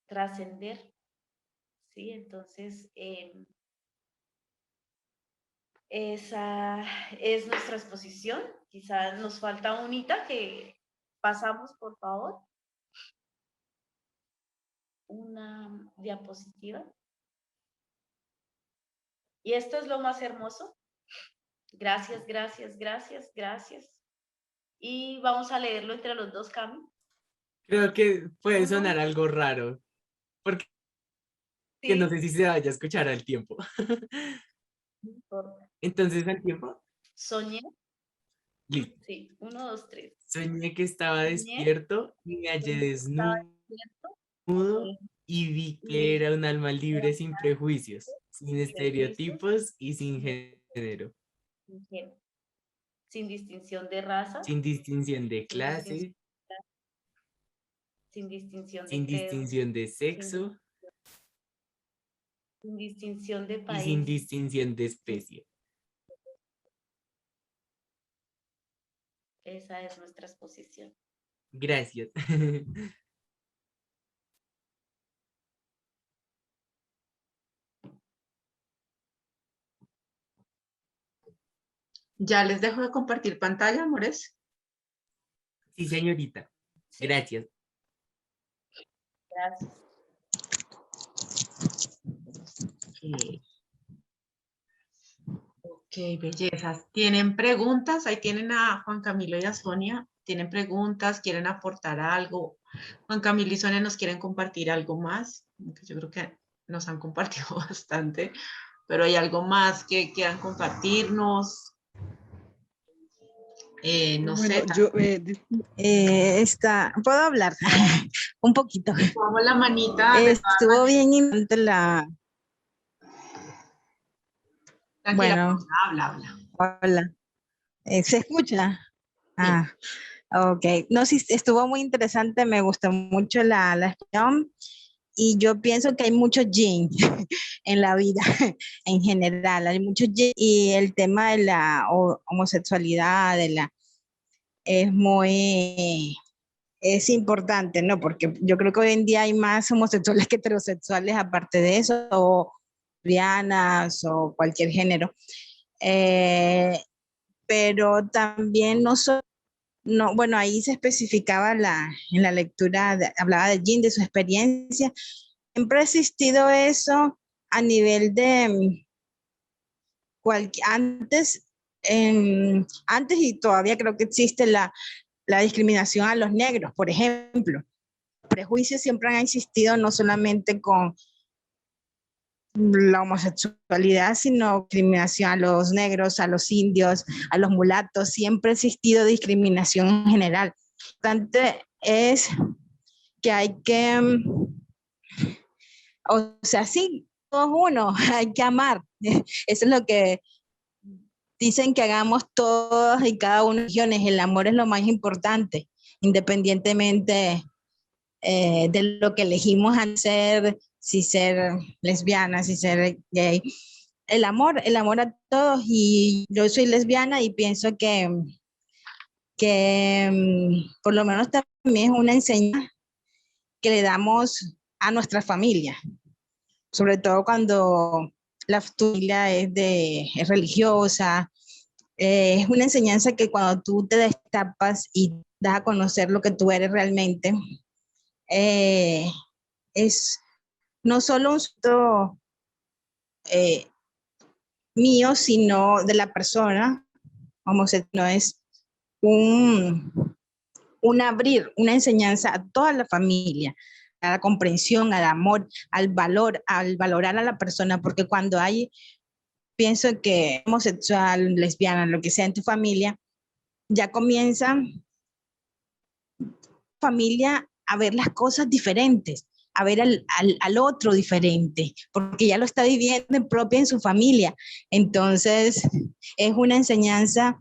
Trascender, ¿sí? Entonces, esa es nuestra exposición. Quizás nos falta unita que pasamos, por favor. Una diapositiva. Y esto es lo más hermoso. Gracias, gracias, gracias, gracias. Y vamos a leerlo entre los dos, Cami. Creo que puede Uno, sonar algo raro, porque no sé sí, si se vaya a escuchar al tiempo. no importa. Entonces, al tiempo, Soñé, listo. sí, 1, 2, 3. Soñé que estaba Soñé, despierto y me hallé estaba desnudo despierto y vi y que vi era un alma que era libre sin prejuicios, sin sin prejuicios, estereotipos y sin sin género, género, sin distinción de raza, sin distinción de sin distinción, clase, sin distinción de sin credo, distinción de sin, sexo sin distinción de y sin país. distinción de especie. Esa es nuestra exposición. Gracias. Ya les dejo de compartir pantalla, amores. Sí, señorita. Sí, Gracias. gracias. Ok. Ok, bellezas. ¿Tienen preguntas? Ahí tienen a Juan Camilo y a Sonia. ¿Tienen preguntas? ¿Quieren aportar algo? Juan Camilo y Sonia nos quieren compartir algo más. Aunque yo creo que nos han compartido bastante, pero hay algo más que quieran compartirnos. No Bueno, sé, yo, ¿Puedo hablar? Un poquito. vamos la manita. De todas Estuvo bien interesante la... Tranquila, Bueno, habla. hola. ¿Se escucha? Sí. Ah, ok. No, sí, estuvo muy interesante, me gustó mucho la explicación y yo pienso que hay mucho yin en la vida en general, hay mucho yin y el tema de la homosexualidad, es muy, es importante, ¿no? Porque yo creo que hoy en día hay más homosexuales que heterosexuales aparte de eso, o lesbianas o cualquier género. Eh, pero también no solo, no, bueno, ahí se especificaba en la lectura, hablaba de Jean, de su experiencia. Siempre ha existido eso a nivel de antes, antes y todavía creo que existe la discriminación a los negros, por ejemplo. Prejuicios siempre han existido no solamente con la homosexualidad, sino discriminación a los negros, a los indios, a los mulatos. Siempre ha existido discriminación en general. Lo importante es que hay que, o sea, sí, todos uno, hay que amar. Eso es lo que dicen que hagamos todos y cada uno de las religiones. El amor es lo más importante, independientemente de lo que elegimos hacer, si ser lesbiana, si ser gay. El amor a todos. Y yo soy lesbiana y pienso que por lo menos también es una enseñanza que le damos a nuestra familia, sobre todo cuando la familia es religiosa. Es una enseñanza que cuando tú te destapas y das a conocer lo que tú eres realmente, eh, es no solo un susto eh, mío, sino de la persona, no es un, un abrir, una enseñanza a toda la familia, a la comprensión, al amor, al valor, al valorar a la persona, porque cuando hay, pienso que homosexual, lesbiana, lo que sea en tu familia, ya comienza familia a ver las cosas diferentes, a ver al otro diferente, porque ya lo está viviendo en propia en su familia. Entonces, es una enseñanza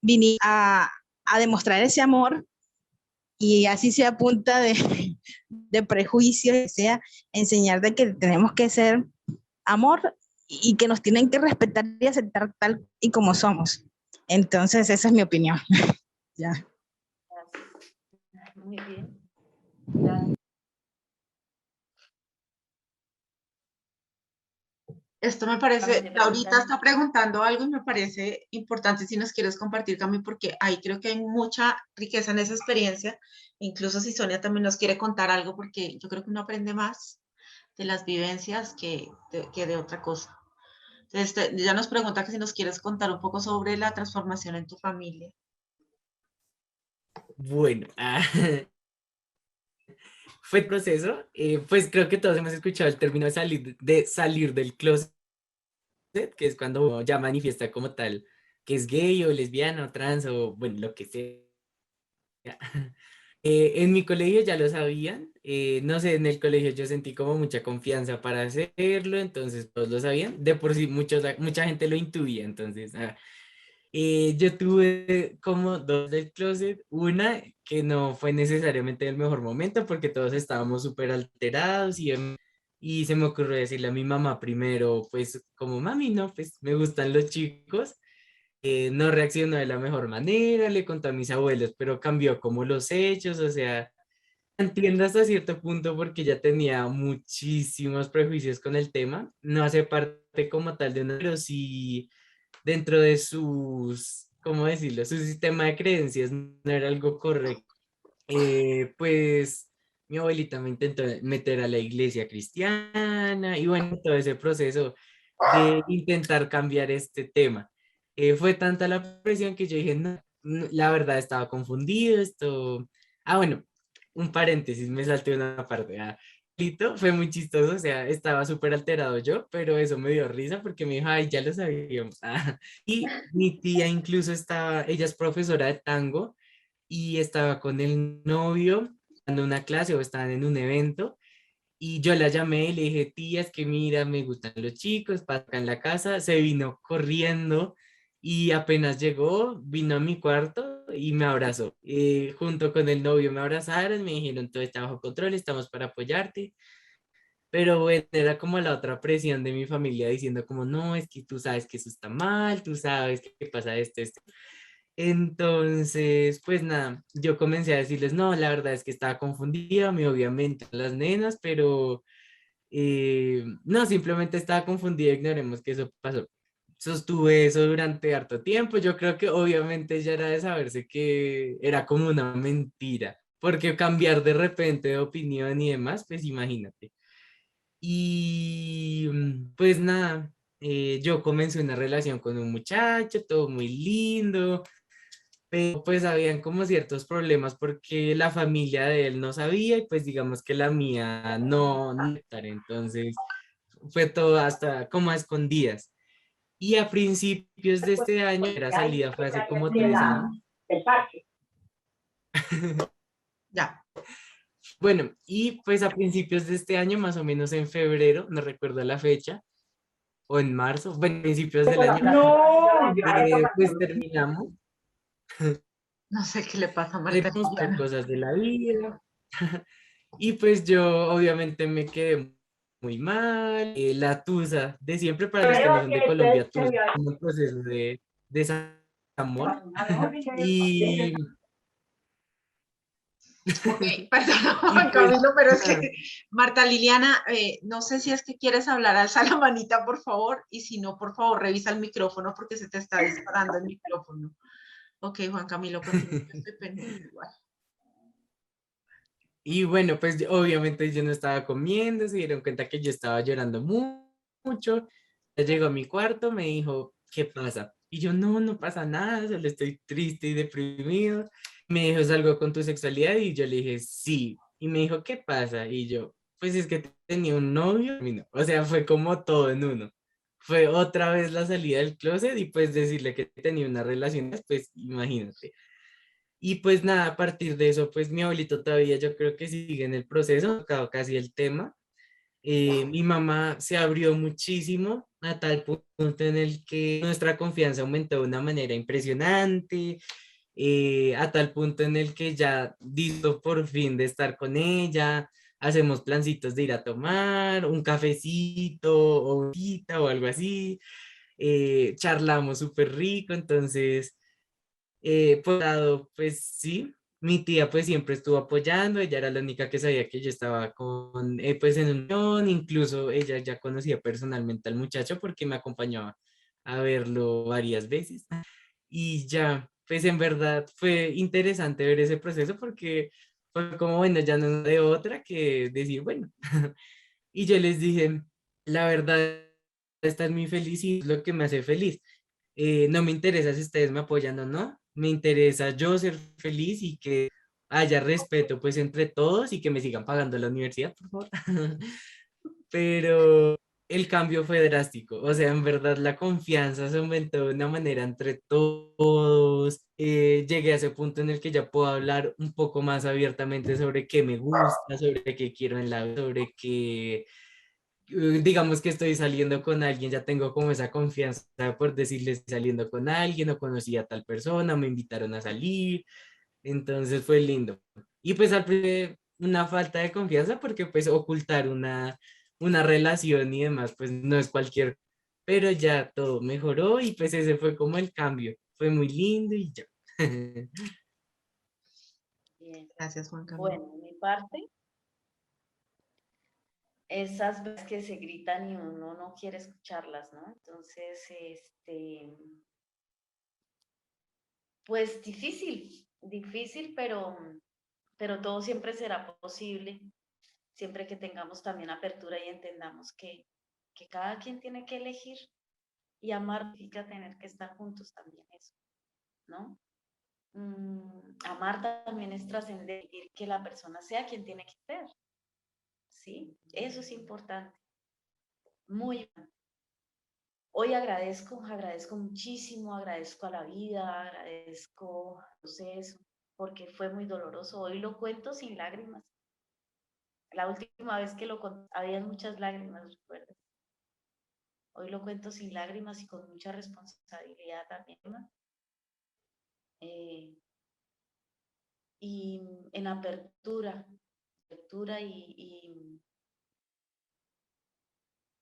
venir a demostrar ese amor y así sea a punta de prejuicios, sea enseñar de que tenemos que ser amor y que nos tienen que respetar y aceptar tal y como somos. Entonces, esa es mi opinión. Ya. Gracias. Muy bien. Gracias. Esto me parece, Vamos a ahorita preguntar. está preguntando algo y me parece importante si nos quieres compartir, Cami, porque ahí creo que hay mucha riqueza en esa experiencia, incluso si Sonia también nos quiere contar algo, porque yo creo que uno aprende más de las vivencias que de otra cosa. Entonces, ya nos pregunta que si nos quieres contar un poco sobre la transformación en tu familia. Bueno, fue el proceso, pues creo que todos hemos escuchado el término de salir del closet, que es cuando uno ya manifiesta como tal que es gay o lesbiana o trans o bueno, lo que sea. En mi colegio ya lo sabían, no sé, en el colegio yo sentí como mucha confianza para hacerlo, entonces todos lo sabían, de por sí mucha gente lo intuía, entonces yo tuve como dos del closet, una que no fue necesariamente el mejor momento porque todos estábamos súper alterados y se me ocurrió decirle a mi mamá primero, pues como mami, no, pues me gustan los chicos. No reaccionó de la mejor manera, le contó a mis abuelos, pero cambió como los hechos, o sea, entiendo hasta cierto punto porque ya tenía muchísimos prejuicios con el tema, no hace parte como tal de uno, pero sí dentro de sus, ¿cómo decirlo? Su sistema de creencias no era algo correcto. Pues mi abuelita me intentó meter a la iglesia cristiana y bueno, todo ese proceso de intentar cambiar este tema. Fue tanta la presión que yo dije, no, la verdad estaba confundido, esto... Ah, bueno, un paréntesis, me salté una parte. Fue muy chistoso, o sea, estaba súper alterado yo, pero eso me dio risa porque me dijo, ay, ya lo sabíamos. Y mi tía incluso estaba, ella es profesora de tango y estaba con el novio dando una clase o estaban en un evento y yo la llamé y le dije, tía, es que mira, me gustan los chicos, para acá en la casa, se vino corriendo y apenas llegó, vino a mi cuarto y me abrazó. Junto con el novio me abrazaron, me dijeron, todo está bajo control, estamos para apoyarte. Pero bueno, era como la otra presión de mi familia diciendo como, no, es que tú sabes que eso está mal, tú sabes que pasa esto, esto. Entonces, pues nada, yo comencé a decirles, no, la verdad es que estaba confundida, me obviamente las nenas, pero no, simplemente estaba confundida, ignoremos que eso pasó. Sostuve eso durante harto tiempo, yo creo que obviamente ya era de saberse que era como una mentira, porque cambiar de repente de opinión y demás, pues imagínate. Y pues nada, yo comencé una relación con un muchacho, todo muy lindo, pero pues habían como ciertos problemas porque la familia de él no sabía y pues digamos que la mía no, entonces fue todo hasta como a escondidas. Y a principios de este año, la salida fue hace como 3 años. Ya. Bueno, y pues a principios de este año, más o menos en febrero, no recuerdo la fecha, o en marzo, bueno, principios del año, pues terminamos, No sé qué le pasa a Marta terminamos por Liliana. cosas de la vida. Y pues yo obviamente me quedé muy mal. La tusa de siempre, para los que no son de Colombia, tusa es como un proceso de desamor. Y, Ok, perdón, y Juan pues Camilo, pero es que nada, Marta Liliana, no sé si es que quieres hablar, alza la manita, por favor, y si no, por favor, revisa el micrófono porque se te está disparando el micrófono. Ok, Juan Camilo, continúa, yo estoy pendiente igual. y bueno, pues obviamente yo no estaba comiendo, se dieron cuenta que yo estaba llorando mucho. Ella llegó a mi cuarto, me dijo, ¿qué pasa? Y yo, no, no pasa nada, solo estoy triste y deprimido. Me dijo, ¿es algo con tu sexualidad? Y yo le dije, sí. Y me dijo, ¿qué pasa? Y yo, pues es que tenía un novio. Y no. O sea, fue como todo en uno. Fue otra vez la salida del closet y pues decirle que tenía una relación, pues imagínate. Y pues nada, a partir de eso, pues mi abuelito todavía yo creo que sigue en el proceso, tocado casi el tema. Mi mamá se abrió muchísimo a tal punto en el que nuestra confianza aumentó de una manera impresionante, a tal punto en el que ya listo por fin de estar con ella, hacemos plancitos de ir a tomar un cafecito o un tita o algo así, charlamos súper rico, entonces por un lado, pues sí, mi tía pues siempre estuvo apoyando, ella era la única que sabía que yo estaba con, pues en unión, incluso ella ya conocía personalmente al muchacho porque me acompañaba a verlo varias veces. Y ya, pues en verdad fue interesante ver ese proceso porque fue como, bueno, ya no de otra que decir, bueno, y yo les dije, la verdad, estar muy feliz y es lo que me hace feliz. No me interesa si ustedes me apoyan o no, me interesa yo ser feliz y que haya respeto pues entre todos y que me sigan pagando la universidad, por favor. Pero el cambio fue drástico, o sea, en verdad la confianza se aumentó de una manera entre todos. Llegué a ese punto en el que ya puedo hablar un poco más abiertamente sobre qué me gusta, sobre qué quiero en la vida, sobre qué digamos que estoy saliendo con alguien, ya tengo como esa confianza por decirles estoy saliendo con alguien o conocí a tal persona, me invitaron a salir, entonces fue lindo. Y pues al principio una falta de confianza porque pues ocultar una relación y demás pues no es cualquier, pero ya todo mejoró y pues ese fue como el cambio, fue muy lindo y ya. Bien. Gracias, Juan Camilo. Bueno, de mi parte, esas veces que se gritan y uno no quiere escucharlas, ¿no? Entonces, pues difícil, pero todo siempre será posible, siempre que tengamos también apertura y entendamos que cada quien tiene que elegir y amar significa tener que estar juntos también eso, ¿no? Amar también es trascender que la persona sea quien tiene que ser, ¿sí? Eso es importante, muy importante. Hoy agradezco muchísimo, agradezco a la vida, agradezco el proceso, porque fue muy doloroso. Hoy lo cuento sin lágrimas. La última vez que lo conté, había muchas lágrimas, recuerdo. Hoy lo cuento sin lágrimas y con mucha responsabilidad también, ¿no? Y en apertura y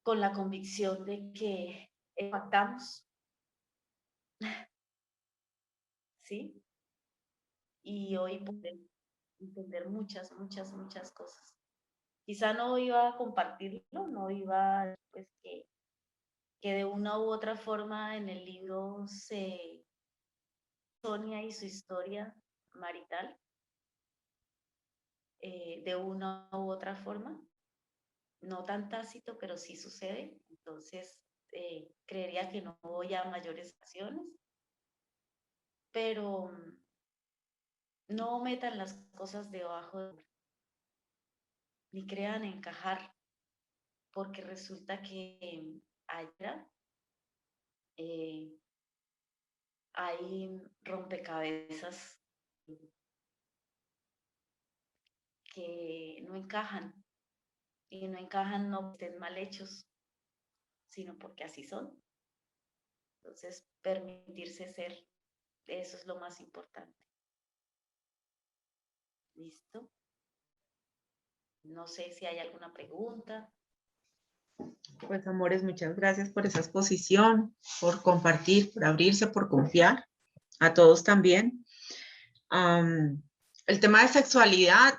con la convicción de que pactamos, ¿sí? Y hoy pude entender muchas, muchas, muchas cosas. Quizá no iba a compartirlo, no iba, pues, que de una u otra forma en el libro se Sonia y su historia marital, de una u otra forma, no tan tácito, pero sí sucede. Entonces, creería que no voy a mayores acciones, pero no metan las cosas debajo ni crean encajar, porque resulta que allá hay rompecabezas que no encajan, y no encajan no porque estén mal hechos, sino porque así son. Entonces, permitirse ser, eso es lo más importante. ¿Listo? No sé si hay alguna pregunta. Pues, amores, muchas gracias por esa exposición, por compartir, por abrirse, por confiar. A todos también. El tema de sexualidad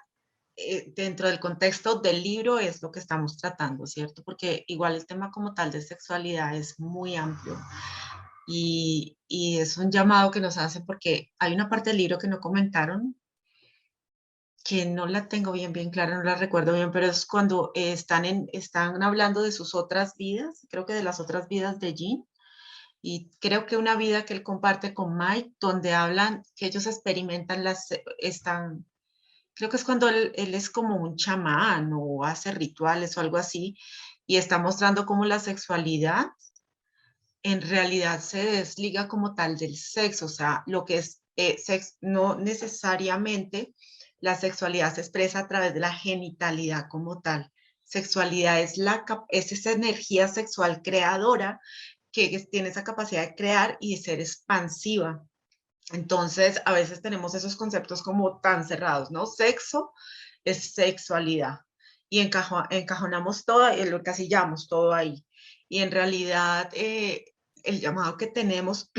dentro del contexto del libro es lo que estamos tratando, ¿cierto? Porque igual el tema como tal de sexualidad es muy amplio y es un llamado que nos hace porque hay una parte del libro que no comentaron, que no la tengo bien clara, no la recuerdo bien, pero es cuando están hablando de sus otras vidas, creo que de las otras vidas de Jean, y creo que una vida que él comparte con Mike, donde hablan que ellos experimentan creo que es cuando él es como un chamán o hace rituales o algo así, y está mostrando cómo la sexualidad en realidad se desliga como tal del sexo, o sea, lo que es sexo, no necesariamente la sexualidad se expresa a través de la genitalidad como tal. Sexualidad es esa energía sexual creadora que tiene esa capacidad de crear y de ser expansiva. Entonces, a veces tenemos esos conceptos como tan cerrados, ¿no? Sexo es sexualidad y encajonamos todo, y lo encasillamos todo ahí. Y en realidad, el llamado que tenemos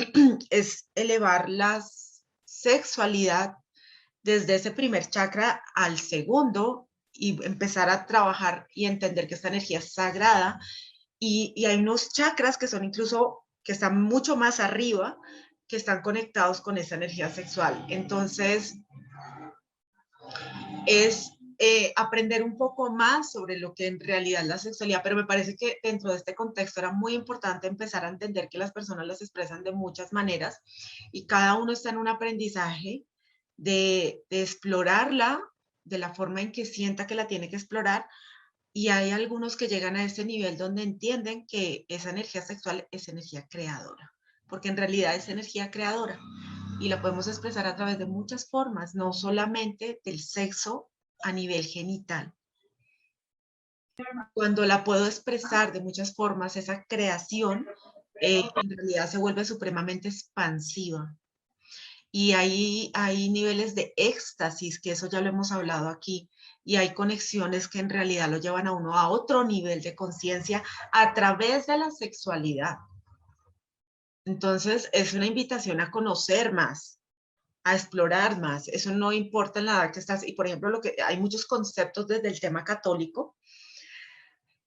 es elevar la sexualidad desde ese primer chakra al segundo y empezar a trabajar y entender que esta energía es sagrada y hay unos chakras que son incluso, que están mucho más arriba, que están conectados con esa energía sexual. Entonces, es aprender un poco más sobre lo que en realidad es la sexualidad, pero me parece que dentro de este contexto era muy importante empezar a entender que las personas las expresan de muchas maneras y cada uno está en un aprendizaje de explorarla de la forma en que sienta que la tiene que explorar. Y hay algunos que llegan a ese nivel donde entienden que esa energía sexual es energía creadora, porque en realidad es energía creadora y la podemos expresar a través de muchas formas, no solamente del sexo a nivel genital. Cuando la puedo expresar de muchas formas, esa creación en realidad se vuelve supremamente expansiva. Y hay niveles de éxtasis, que eso ya lo hemos hablado aquí, y hay conexiones que en realidad lo llevan a uno a otro nivel de conciencia a través de la sexualidad. Entonces, es una invitación a conocer más, a explorar más. Eso no importa en la edad que estás. Y, por ejemplo, hay muchos conceptos desde el tema católico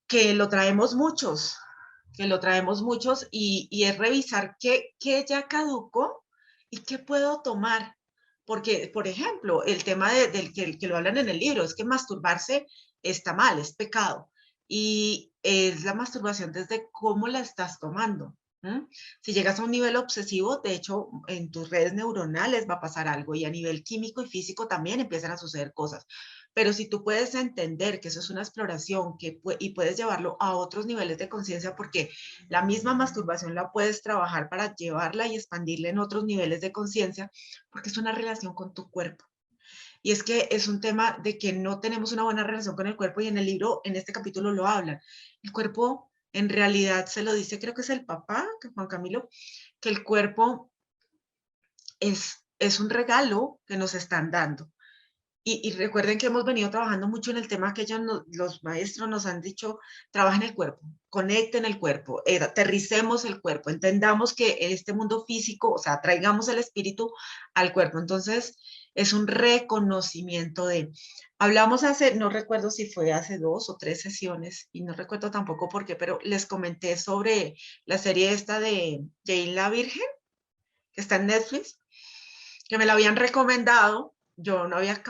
que lo traemos muchos, y es revisar qué ya caducó y qué puedo tomar. Porque, por ejemplo, el tema del que lo hablan en el libro es que masturbarse está mal, es pecado. Y es la masturbación desde cómo la estás tomando. Si llegas a un nivel obsesivo, de hecho, en tus redes neuronales va a pasar algo y a nivel químico y físico también empiezan a suceder cosas. Pero si tú puedes entender que eso es una exploración y puedes llevarlo a otros niveles de conciencia, porque la misma masturbación la puedes trabajar para llevarla y expandirla en otros niveles de conciencia, porque es una relación con tu cuerpo. Y es que es un tema de que no tenemos una buena relación con el cuerpo y en el libro, en este capítulo lo hablan. El cuerpo en realidad se lo dice, creo que es el papá, que Juan Camilo, que el cuerpo es un regalo que nos están dando. Y recuerden que hemos venido trabajando mucho en el tema que ellos los maestros nos han dicho, trabajen el cuerpo, conecten el cuerpo, aterricemos el cuerpo, entendamos que este mundo físico, o sea, traigamos el espíritu al cuerpo. Entonces, es un reconocimiento de... Hablamos hace, no recuerdo si fue hace 2 o 3 sesiones, y no recuerdo tampoco por qué, pero les comenté sobre la serie esta de Jane la Virgen, que está en Netflix, que me la habían recomendado. Yo no había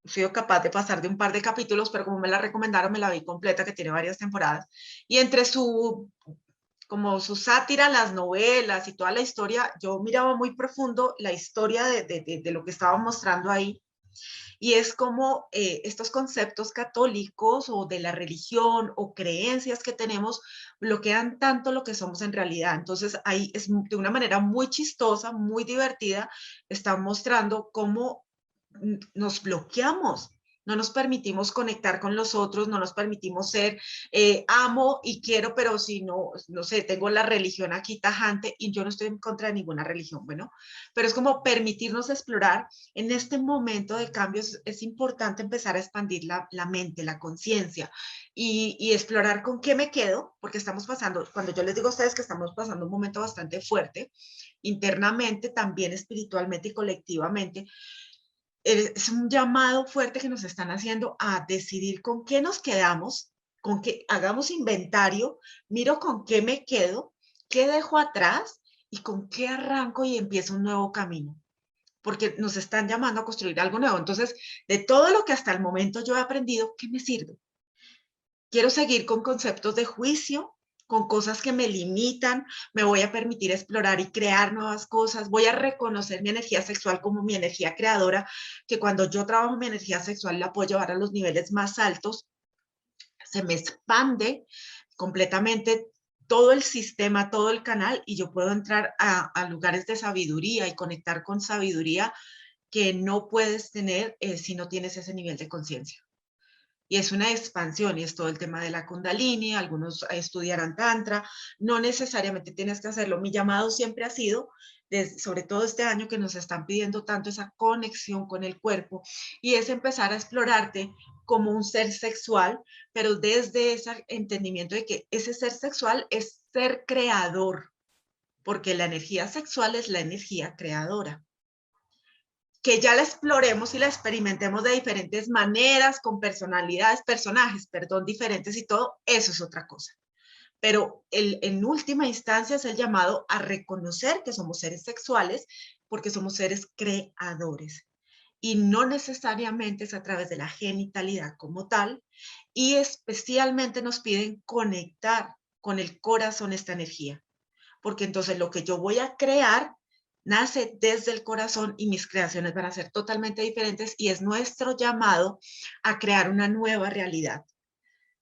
sido capaz de pasar de un par de capítulos, pero como me la recomendaron, me la vi completa, que tiene varias temporadas. Y entre como su sátira, las novelas y toda la historia, yo miraba muy profundo la historia de lo que estaba mostrando ahí. Y es como estos conceptos católicos o de la religión o creencias que tenemos bloquean tanto lo que somos en realidad. Entonces ahí es de una manera muy chistosa, muy divertida, están mostrando cómo nos bloqueamos. No nos permitimos conectar con los otros, no nos permitimos ser amo y quiero, pero si no, no sé, tengo la religión aquí tajante y yo no estoy en contra de ninguna religión, bueno, pero es como permitirnos explorar. En este momento de cambios es importante empezar a expandir la mente, la conciencia y explorar con qué me quedo, porque estamos pasando, cuando yo les digo a ustedes que estamos pasando un momento bastante fuerte, internamente, también espiritualmente y colectivamente, es un llamado fuerte que nos están haciendo a decidir con qué nos quedamos, con qué hagamos inventario, miro con qué me quedo, qué dejo atrás y con qué arranco y empiezo un nuevo camino, porque nos están llamando a construir algo nuevo. Entonces, de todo lo que hasta el momento yo he aprendido, ¿qué me sirve? Quiero seguir con conceptos de juicio, con cosas que me limitan, me voy a permitir explorar y crear nuevas cosas, voy a reconocer mi energía sexual como mi energía creadora, que cuando yo trabajo mi energía sexual la puedo llevar a los niveles más altos, se me expande completamente todo el sistema, todo el canal, y yo puedo entrar a lugares de sabiduría y conectar con sabiduría que no puedes tener si no tienes ese nivel de conciencia. Y es una expansión, y es todo el tema de la Kundalini, algunos estudiarán Tantra, no necesariamente tienes que hacerlo. Mi llamado siempre ha sido, sobre todo este año que nos están pidiendo tanto esa conexión con el cuerpo, y es empezar a explorarte como un ser sexual, pero desde ese entendimiento de que ese ser sexual es ser creador, porque la energía sexual es la energía creadora. Que ya la exploremos y la experimentemos de diferentes maneras, con personajes, diferentes y todo, eso es otra cosa. Pero en última instancia es el llamado a reconocer que somos seres sexuales porque somos seres creadores. Y no necesariamente es a través de la genitalidad como tal, y especialmente nos piden conectar con el corazón esta energía, porque entonces lo que yo voy a crear nace desde el corazón y mis creaciones van a ser totalmente diferentes, y es nuestro llamado a crear una nueva realidad,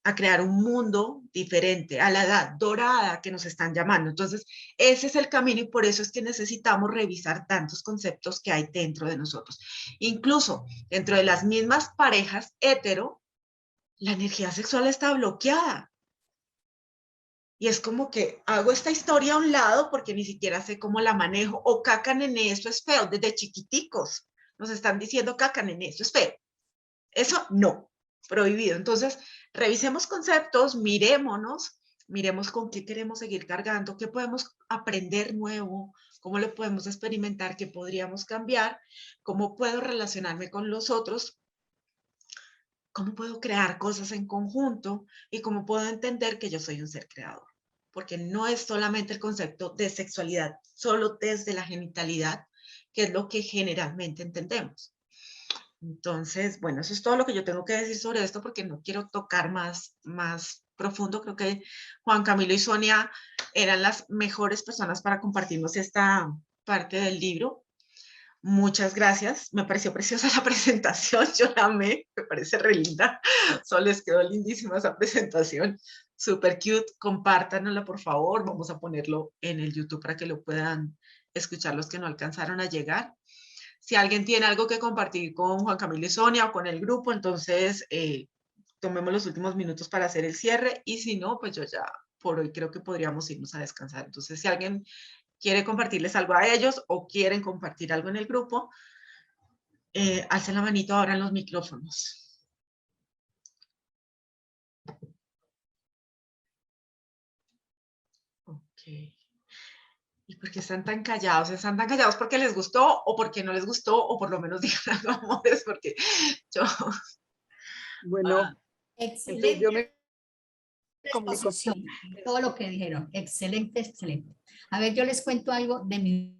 a crear un mundo diferente, a la edad dorada que nos están llamando. Entonces, ese es el camino, y por eso es que necesitamos revisar tantos conceptos que hay dentro de nosotros. Incluso dentro de las mismas parejas hetero, la energía sexual está bloqueada. Y es como que hago esta historia a un lado porque ni siquiera sé cómo la manejo. O caca, nene, eso es feo. Desde chiquiticos nos están diciendo caca, nene, eso es feo. Eso no, prohibido. Entonces, revisemos conceptos, miremos con qué queremos seguir cargando, qué podemos aprender nuevo, cómo lo podemos experimentar, qué podríamos cambiar, cómo puedo relacionarme con los otros, cómo puedo crear cosas en conjunto y cómo puedo entender que yo soy un ser creador. Porque no es solamente el concepto de sexualidad, solo desde la genitalidad, que es lo que generalmente entendemos. Entonces, bueno, eso es todo lo que yo tengo que decir sobre esto, porque no quiero tocar más profundo. Creo que Juan Camilo y Sonia eran las mejores personas para compartirnos esta parte del libro. Muchas gracias, me pareció preciosa la presentación, yo la amé, me parece re linda, solo les quedó lindísima esa presentación, súper cute, compártanla por favor, vamos a ponerlo en el YouTube para que lo puedan escuchar los que no alcanzaron a llegar. Si alguien tiene algo que compartir con Juan Camilo y Sonia o con el grupo, entonces tomemos los últimos minutos para hacer el cierre, y si no, pues yo ya por hoy creo que podríamos irnos a descansar. Entonces, si alguien quiere compartirles algo a ellos o quieren compartir algo en el grupo, Alcen la manito ahora en los micrófonos. Ok. ¿Y por qué están tan callados? ¿Están tan callados porque les gustó o porque no les gustó? O por lo menos digan algo, amores, porque yo... Bueno, entonces yo me comunico. Exposición, todo lo que dijeron, excelente, excelente. A ver, yo les cuento algo de mi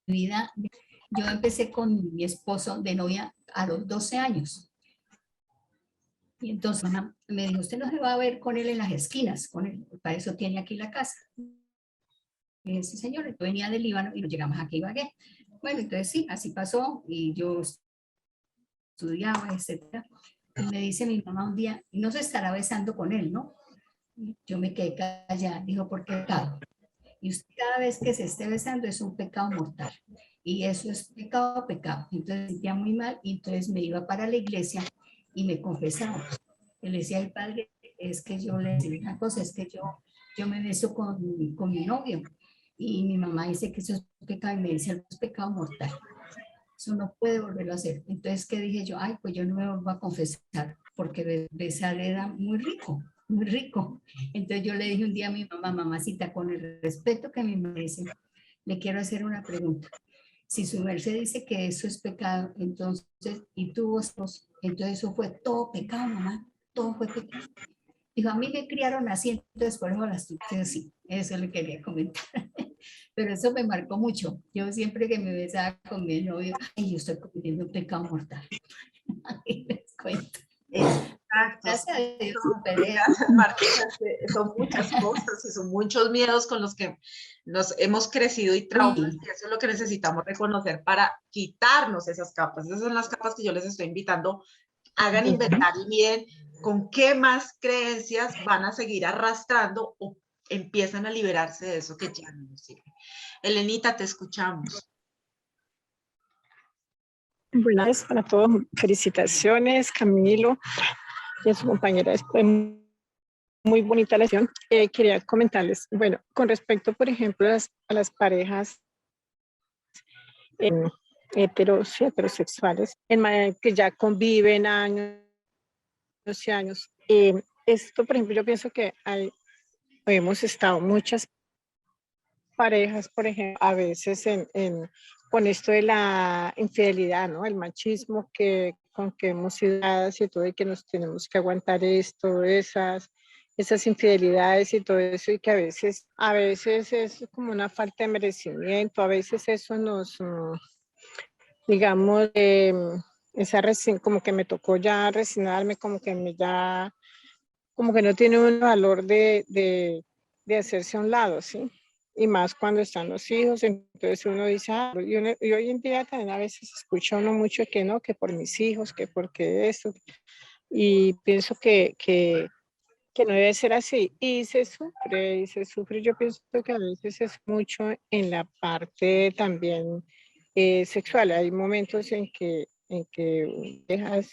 vida. Yo empecé con mi esposo de novia a los 12 años. Y entonces mamá me dijo, usted no se va a ver con él en las esquinas, con él, para eso tiene aquí la casa. Y ese señor, yo venía del Líbano y nos llegamos aquí a Ibagué. Bueno, entonces sí, así pasó y yo estudiaba, etcétera. Y me dice mi mamá un día, no se estará besando con él, ¿no? Yo me quedé callada, dijo, ¿por qué pecado? Y usted cada vez que se esté besando es un pecado mortal. Y eso es pecado, pecado. Entonces me sentía muy mal y entonces me iba para la iglesia y me confesaba. Y le decía al padre, es que yo le decía una cosa, es que yo me beso con mi novio. Y mi mamá dice que eso es pecado y me dice, es pecado mortal. Eso no puede volverlo a hacer. Entonces, ¿qué dije yo? Ay, pues yo no me vuelvo a confesar porque besar era muy rico, muy rico. Entonces yo le dije un día a mi mamá, mamacita, con el respeto que me merece, le quiero hacer una pregunta. Si su merced dice que eso es pecado, entonces, y tú vos, entonces eso fue todo pecado, mamá, todo fue pecado. Dijo, a mí me criaron así, entonces por eso las estoy así. Eso le quería comentar. Pero eso me marcó mucho. Yo siempre que me besaba con mi novio, ay, yo estoy cometiendo un pecado mortal. Ahí les cuento. Exacto. Gracias a Dios superé. Gracias, Martina. Son muchas cosas y son muchos miedos con los que nos hemos crecido y traumas, y eso es lo que necesitamos reconocer para quitarnos esas capas. Esas son las capas que yo les estoy invitando. Hagan inventario y miren con qué más creencias van a seguir arrastrando o empiezan a liberarse de eso que ya no nos sirve. Elenita, te escuchamos. Buenas para todos. Felicitaciones, Camilo y a su compañera. Muy bonita lección. Quería comentarles, bueno, con respecto, por ejemplo, a las parejas heterosexuales que ya conviven años y años. Esto, por ejemplo, yo pienso que hemos estado muchas parejas, por ejemplo, a veces con esto de la infidelidad, ¿no? El machismo con que hemos sido dadas y todo, y que nos tenemos que aguantar esto, esas infidelidades y todo eso, y que a veces es como una falta de merecimiento, a veces eso nos, digamos, como que me tocó ya resignarme, como que no tiene un valor de hacerse a un lado, ¿sí? Y más cuando están los hijos, entonces uno dice, y hoy en día también a veces escucha uno mucho que no, que por mis hijos, que porque esto, y pienso que no debe ser así, y se sufre, yo pienso que a veces es mucho en la parte también sexual, hay momentos en que dejas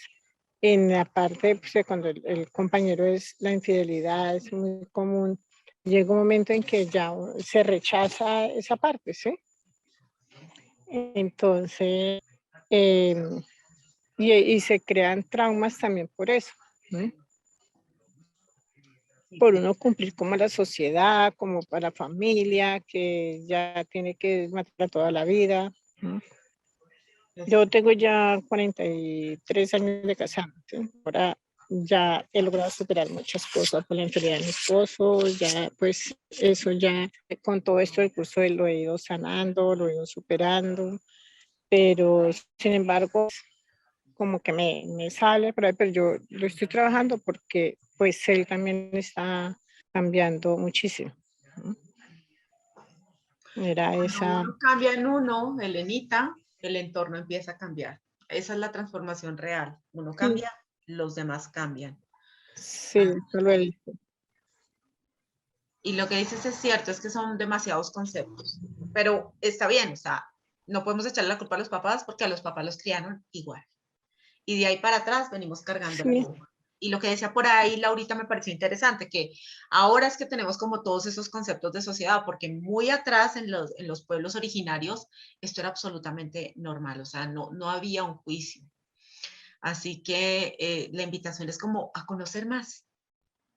en la parte, pues, de cuando el compañero es la infidelidad, es muy común. Llega un momento en que ya se rechaza esa parte, ¿sí? Entonces, y se crean traumas también por eso, ¿no? Por uno cumplir como la sociedad, como para la familia, que ya tiene que matar toda la vida, ¿no? Yo tengo ya 43 años de casada, ¿sí? Ahora ya he logrado superar muchas cosas por la enfermedad de mi esposo, ya pues eso ya con todo esto del curso lo he ido sanando, lo he ido superando, pero sin embargo como que me sale por ahí, pero yo lo estoy trabajando porque pues él también está cambiando muchísimo, ¿no? Era Cuando esa... uno cambia en uno, Elenita, el entorno empieza a cambiar. Esa es la transformación real. Uno cambia, los demás cambian. Sí, solo él. Y lo que dices es cierto, es que son demasiados conceptos. Pero está bien, o sea, no podemos echarle la culpa a los papás porque a los papás los criaron igual. Y de ahí para atrás venimos cargando la culpa. y lo que decía por ahí Laurita me pareció interesante, que ahora es que tenemos como todos esos conceptos de sociedad, porque muy atrás en los pueblos originarios esto era absolutamente normal, o sea, no había un juicio. Así que la invitación es como a conocer más,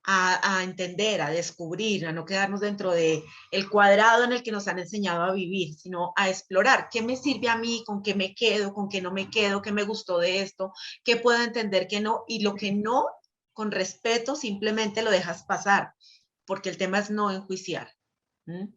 a entender, a descubrir, a no quedarnos dentro de el cuadrado en el que nos han enseñado a vivir, sino a explorar qué me sirve a mí, con qué me quedo, con qué no me quedo, qué me gustó de esto, qué puedo entender, qué no, y lo que no, con respeto, simplemente lo dejas pasar, porque el tema es no enjuiciar. ¿Mm?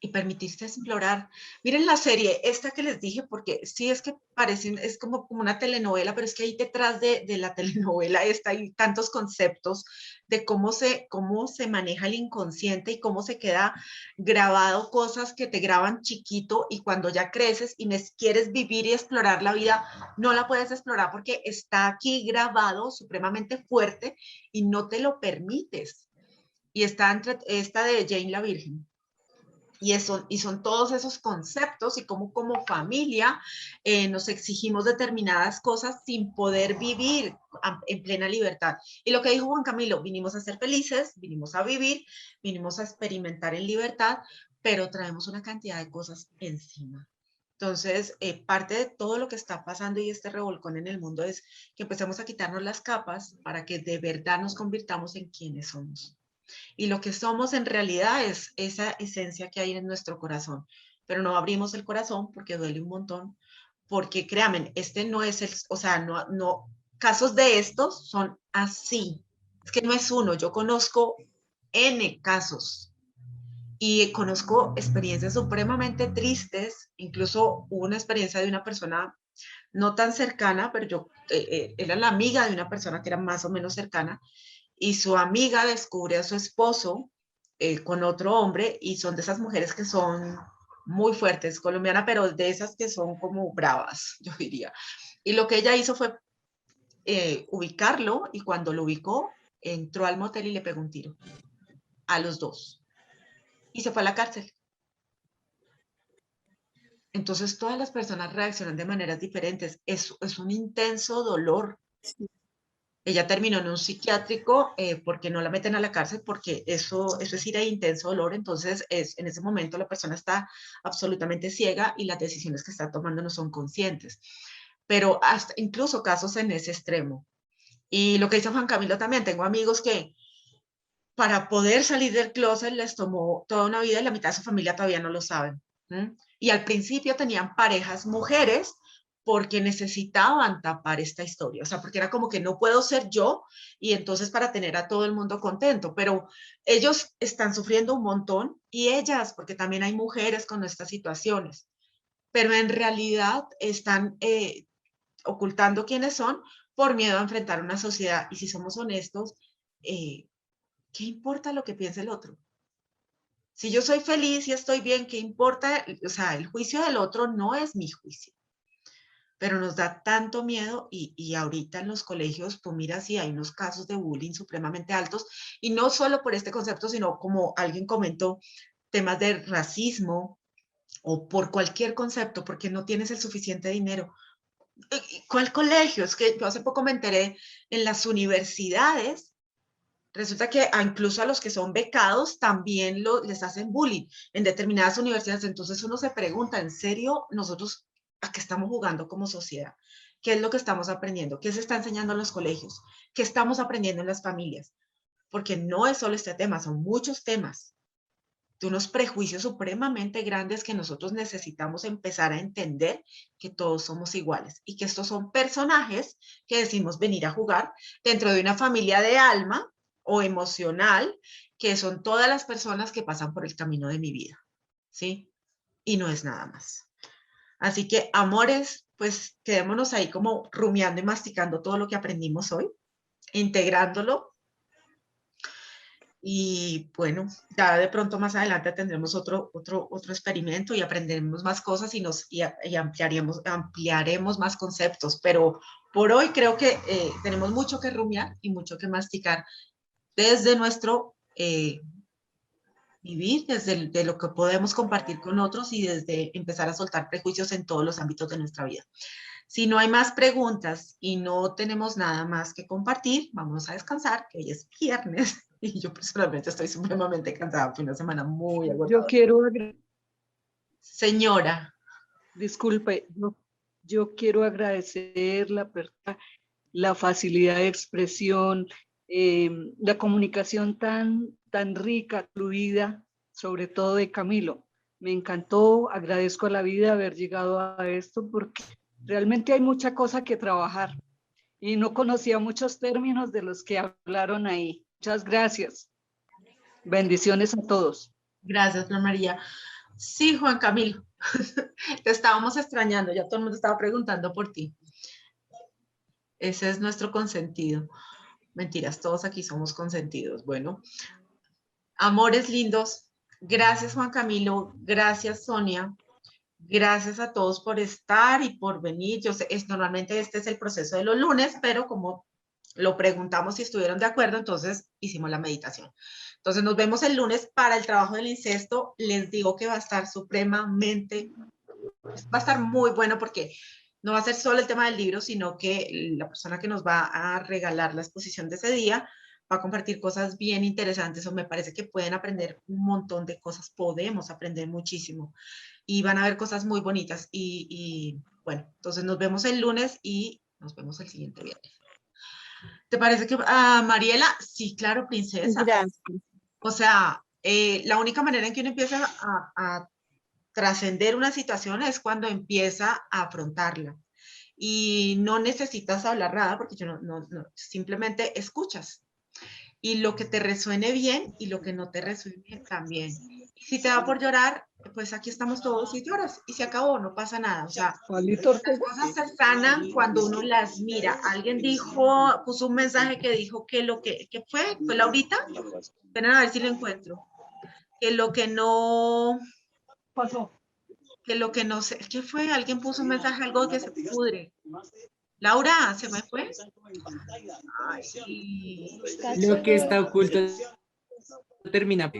Y permitirse explorar. Miren la serie, esta que les dije, porque sí es que parece, es como una telenovela, pero es que ahí detrás de la telenovela esta hay tantos conceptos de cómo se maneja el inconsciente y cómo se queda grabado cosas que te graban chiquito y cuando ya creces y quieres vivir y explorar la vida, no la puedes explorar porque está aquí grabado supremamente fuerte y no te lo permites. Y está entre esta de Jane la Virgen. Y son todos esos conceptos y cómo como familia nos exigimos determinadas cosas sin poder vivir en plena libertad. Y lo que dijo Juan Camilo, vinimos a ser felices, vinimos a vivir, vinimos a experimentar en libertad, pero traemos una cantidad de cosas encima. Entonces, parte de todo lo que está pasando y este revolcón en el mundo es que empecemos a quitarnos las capas para que de verdad nos convirtamos en quienes somos. Y lo que somos en realidad es esa esencia que hay en nuestro corazón. Pero no abrimos el corazón porque duele un montón. Porque créanme, este no es o sea, no, casos de estos son así. Es que no es uno, yo conozco N casos. Y conozco experiencias supremamente tristes. Incluso hubo una experiencia de una persona no tan cercana, pero yo era la amiga de una persona que era más o menos cercana, y su amiga descubre a su esposo con otro hombre y son de esas mujeres que son muy fuertes, colombiana, pero de esas que son como bravas, yo diría. Y lo que ella hizo fue ubicarlo y cuando lo ubicó, entró al motel y le pegó un tiro a los dos y se fue a la cárcel. Entonces todas las personas reaccionan de maneras diferentes. Es un intenso dolor. Ella terminó en un psiquiátrico porque no la meten a la cárcel, porque eso es ir a intenso dolor. Entonces, en ese momento la persona está absolutamente ciega y las decisiones que está tomando no son conscientes. Pero hasta incluso casos en ese extremo. Y lo que hizo Juan Camilo también, tengo amigos que para poder salir del closet les tomó toda una vida y la mitad de su familia todavía no lo saben. Y al principio tenían parejas mujeres porque necesitaban tapar esta historia, o sea, porque era como que no puedo ser yo y entonces para tener a todo el mundo contento, pero ellos están sufriendo un montón y ellas, porque también hay mujeres con estas situaciones, pero en realidad están ocultando quiénes son por miedo a enfrentar una sociedad y si somos honestos, ¿qué importa lo que piense el otro? Si yo soy feliz y estoy bien, ¿qué importa? O sea, el juicio del otro no es mi juicio. Pero nos da tanto miedo y ahorita en los colegios, tú miras y hay unos casos de bullying supremamente altos y no solo por este concepto, sino como alguien comentó, temas de racismo o por cualquier concepto, porque no tienes el suficiente dinero. ¿Cuál colegio? Es que yo hace poco me enteré en las universidades. Resulta que incluso a los que son becados también les hacen bullying en determinadas universidades. Entonces uno se pregunta, ¿en serio nosotros a qué estamos jugando como sociedad? ¿Qué es lo que estamos aprendiendo? ¿Qué se está enseñando en los colegios? ¿Qué estamos aprendiendo en las familias? Porque no es solo este tema, son muchos temas de unos prejuicios supremamente grandes que nosotros necesitamos empezar a entender que todos somos iguales y que estos son personajes que decimos venir a jugar dentro de una familia de alma o emocional, que son todas las personas que pasan por el camino de mi vida, ¿sí? Y no es nada más. Así que, amores, pues quedémonos ahí como rumiando y masticando todo lo que aprendimos hoy, integrándolo. Y bueno, ya de pronto más adelante tendremos otro experimento y aprenderemos más cosas y ampliaremos más conceptos. Pero por hoy creo que tenemos mucho que rumiar y mucho que masticar desde nuestro vivir, desde de lo que podemos compartir con otros y desde empezar a soltar prejuicios en todos los ámbitos de nuestra vida. Si no hay más preguntas y no tenemos nada más que compartir, vamos a descansar, que hoy es viernes y yo personalmente estoy supremamente cansada. Fue una semana muy Yo agotadora. quiero, Señora. disculpe, yo quiero agradecer la facilidad de expresión, la comunicación tan rica, fluida, sobre todo de Camilo. Me encantó, agradezco a la vida haber llegado a esto porque realmente hay mucha cosa que trabajar y no conocía muchos términos de los que hablaron ahí. Muchas gracias. Bendiciones a todos. Gracias, Flor María. Sí, Juan Camilo, te estábamos extrañando, ya todo el mundo estaba preguntando por ti. Ese es nuestro consentido. Mentiras, todos aquí somos consentidos. Bueno, amores lindos, gracias Juan Camilo, gracias Sonia, gracias a todos por estar y por venir. Yo sé, normalmente este es el proceso de los lunes, pero como lo preguntamos si estuvieron de acuerdo, entonces hicimos la meditación. Entonces nos vemos el lunes para el trabajo del incesto. Les digo que va a estar supremamente, va a estar muy bueno porque no va a ser solo el tema del libro, sino que la persona que nos va a regalar la exposición de ese día va a compartir cosas bien interesantes, o me parece que pueden aprender un montón de cosas, podemos aprender muchísimo y van a ver cosas muy bonitas y bueno, entonces nos vemos el lunes y nos vemos el siguiente viernes. ¿Te parece que, Mariela? Sí, claro, princesa. Gracias. O sea, la única manera en que uno empieza a trascender una situación es cuando empieza a afrontarla. Y no necesitas hablar nada porque simplemente escuchas. Y lo que te resuene bien y lo que no te resuene bien también. Si te da por llorar, pues aquí estamos todos y lloras y se acabó, no pasa nada. O sea, las cosas se sanan cuando uno las mira. Alguien puso un mensaje que dijo que fue Laurita. Esperen a ver si lo encuentro. Que lo que no pasó. Que lo que no sé, ¿qué fue? Alguien puso un mensaje, algo que se pudre. Laura, ¿se me fue? Ay, Lo que está oculto termina.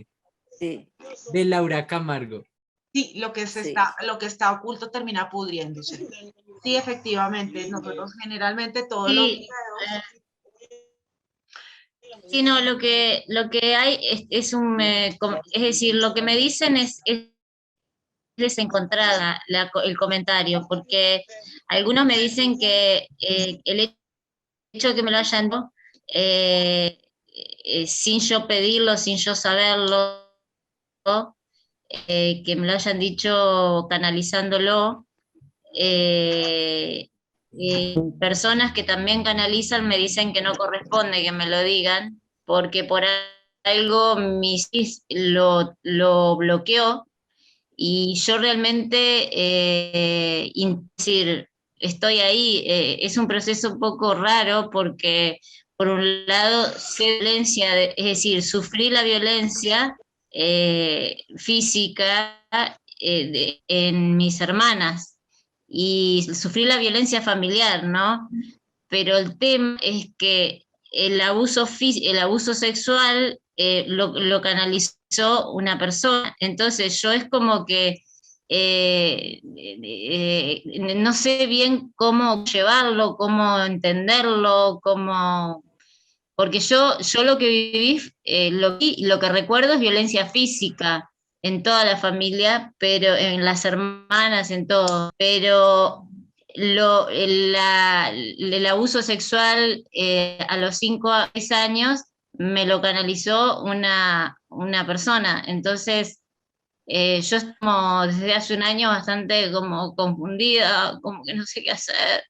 Sí. De Laura Camargo. Sí, lo que está oculto termina pudriéndose. Sí, efectivamente, nosotros generalmente todos los videos. Sí, no, lo que hay es decir, lo que me dicen es desencontrada el comentario, porque algunos me dicen que el hecho de que me lo hayan dado, sin yo pedirlo, sin yo saberlo, que me lo hayan dicho canalizándolo, personas que también canalizan me dicen que no corresponde que me lo digan, porque por algo mi sis lo bloqueó, y yo realmente, decir, estoy ahí, es un proceso un poco raro porque, por un lado, sé violencia, es decir, sufrí la violencia física en mis hermanas y sufrí la violencia familiar, ¿no? Pero el tema es que el abuso sexual lo canalizó una persona. Entonces yo es como que no sé bien cómo llevarlo, cómo entenderlo, porque yo lo que viví, lo que recuerdo es violencia física en toda la familia, pero en las hermanas, en todo, pero el abuso sexual a los 5 a 6 años me lo canalizó una persona. Entonces, yo como desde hace un año bastante como confundida, como que no sé qué hacer.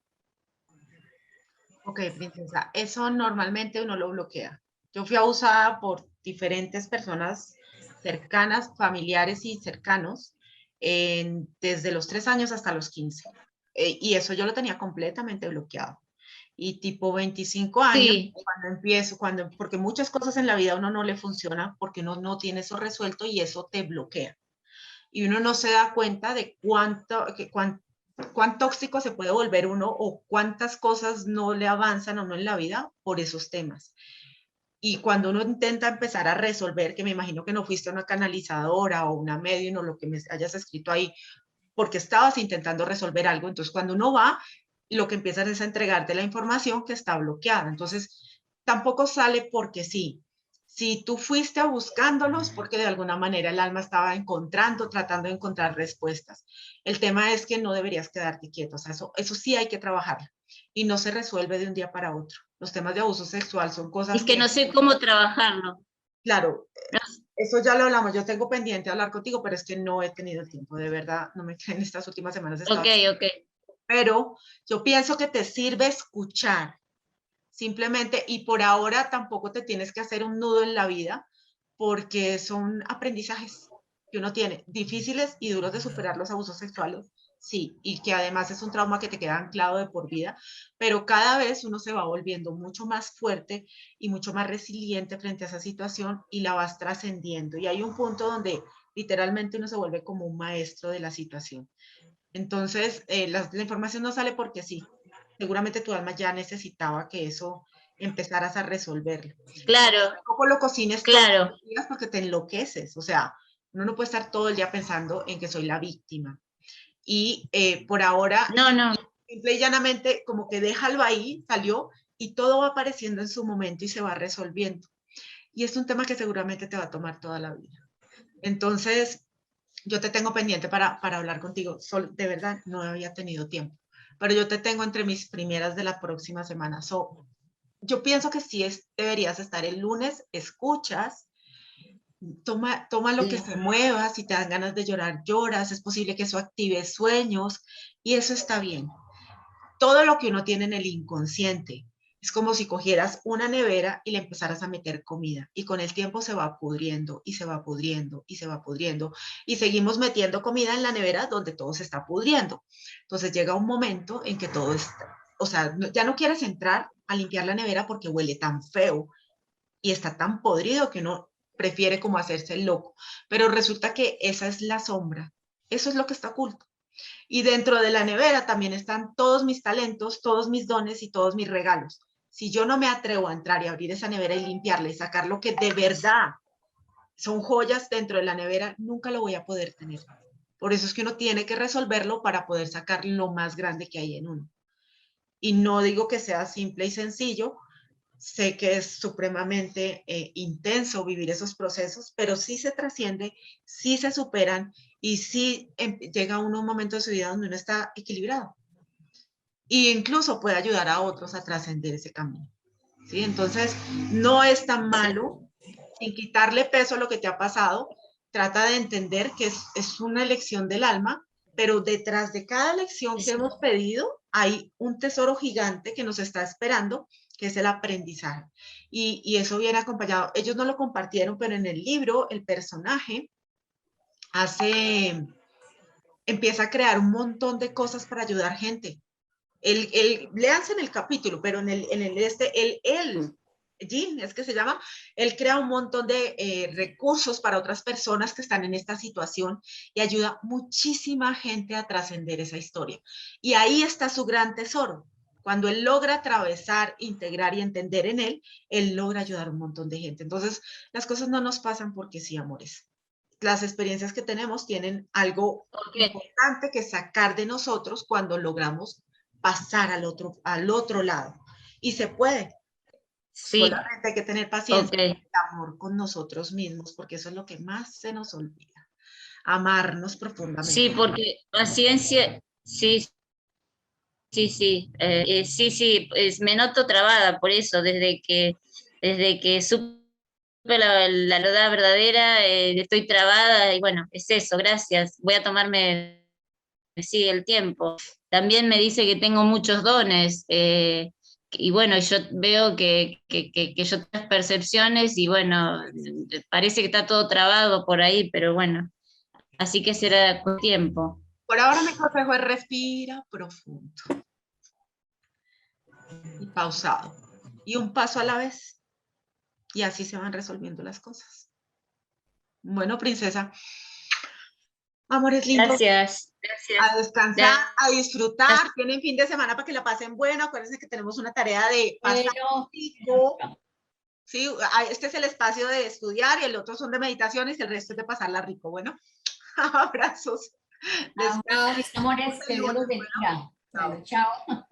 Ok, princesa, eso normalmente uno lo bloquea. Yo fui abusada por diferentes personas cercanas, familiares y cercanos, desde los 3 años hasta los 15. Y eso yo lo tenía completamente bloqueado. Y tipo 25 años, sí, cuando empiezo, porque muchas cosas en la vida a uno no le funciona porque no tiene eso resuelto y eso te bloquea. Y uno no se da cuenta de cuán tóxico se puede volver uno o cuántas cosas no le avanzan a uno en la vida por esos temas. Y cuando uno intenta empezar a resolver, que me imagino que no fuiste una canalizadora o una medium o lo que me hayas escrito ahí, porque estabas intentando resolver algo, entonces cuando uno va, lo que empiezan es a entregarte la información que está bloqueada. Entonces, tampoco sale porque sí. Si tú fuiste buscándolos, porque de alguna manera el alma estaba encontrando, tratando de encontrar respuestas. El tema es que no deberías quedarte quieto. O sea, eso sí hay que trabajarlo. Y no se resuelve de un día para otro. Los temas de abuso sexual son cosas Es que no sé cómo trabajarlo. Claro, eso ya lo hablamos. Yo tengo pendiente hablar contigo, pero es que no he tenido el tiempo. De verdad, no me creen, estas últimas semanas. Ok. Pero yo pienso que te sirve escuchar. Simplemente, y por ahora tampoco te tienes que hacer un nudo en la vida, porque son aprendizajes que uno tiene, difíciles y duros de superar los abusos sexuales, sí, y que además es un trauma que te queda anclado de por vida, pero cada vez uno se va volviendo mucho más fuerte y mucho más resiliente frente a esa situación y la vas trascendiendo. Y hay un punto donde literalmente uno se vuelve como un maestro de la situación. Entonces, la información no sale porque sí. Seguramente tu alma ya necesitaba que eso empezaras a resolverlo. Claro. Tampoco lo cocines claro. todos los días porque te enloqueces. O sea, uno no puede estar todo el día pensando en que soy la víctima. Y por ahora, no. Simple y llanamente, como que déjalo ahí, salió, y todo va apareciendo en su momento y se va resolviendo. Y es un tema que seguramente te va a tomar toda la vida. Entonces, yo te tengo pendiente para hablar contigo. De verdad, no había tenido tiempo. Pero yo te tengo entre mis primeras de la próxima semana. Yo pienso que sí deberías estar el lunes, escuchas, toma lo que se mueva, si te dan ganas de llorar, lloras, es posible que eso active sueños y eso está bien. Todo lo que uno tiene en el inconsciente es como si cogieras una nevera y le empezaras a meter comida y con el tiempo se va pudriendo y se va pudriendo y se va pudriendo y seguimos metiendo comida en la nevera donde todo se está pudriendo. Entonces llega un momento en que todo está, o sea, ya no quieres entrar a limpiar la nevera porque huele tan feo y está tan podrido que uno prefiere como hacerse el loco, pero resulta que esa es la sombra, eso es lo que está oculto. Y dentro de la nevera también están todos mis talentos, todos mis dones y todos mis regalos. Si yo no me atrevo a entrar y abrir esa nevera y limpiarla y sacar lo que de verdad son joyas dentro de la nevera, nunca lo voy a poder tener. Por eso es que uno tiene que resolverlo para poder sacar lo más grande que hay en uno. Y no digo que sea simple y sencillo, sé que es supremamente intenso vivir esos procesos, pero sí se trasciende, sí se superan y sí llega uno a un momento de su vida donde uno está equilibrado. Y incluso puede ayudar a otros a trascender ese camino. ¿Sí? Entonces, no es tan malo, sin quitarle peso a lo que te ha pasado, trata de entender que es una elección del alma, pero detrás de cada lección que hemos pedido hay un tesoro gigante que nos está esperando, que es el aprendizaje. Y eso viene acompañado. Ellos no lo compartieron, pero en el libro el personaje empieza a crear un montón de cosas para ayudar gente. Léanse en el capítulo, pero Jin, es que se llama, él crea un montón de recursos para otras personas que están en esta situación y ayuda muchísima gente a trascender esa historia. Y ahí está su gran tesoro. Cuando él logra atravesar, integrar y entender en él logra ayudar a un montón de gente. Entonces, las cosas no nos pasan porque sí, amores. Las experiencias que tenemos tienen algo importante que sacar de nosotros cuando logramos pasar al otro lado. Y se puede. Sí. Solamente hay que tener paciencia y amor con nosotros mismos, porque eso es lo que más se nos olvida. Amarnos profundamente. Sí, porque paciencia, sí. Me noto trabada por eso, desde que supe la verdad verdadera, estoy trabada y bueno, es eso, gracias. Voy a tomarme, sí, el tiempo. También me dice que tengo muchos dones y bueno, yo veo que yo tengo percepciones y bueno, parece que está todo trabado por ahí, pero bueno, así que será con tiempo. Por ahora mi consejo es respira profundo y pausado y un paso a la vez y así se van resolviendo las cosas. Bueno, princesa, amores lindos. Gracias. A descansar, a disfrutar. Tienen fin de semana para que la pasen bueno. Acuérdense que tenemos una tarea de pasar rico. Sí, este es el espacio de estudiar y el otro son de meditaciones y el resto es de pasarla rico. Bueno, abrazos. Chao, mis amores, que Dios los bendiga. Chao.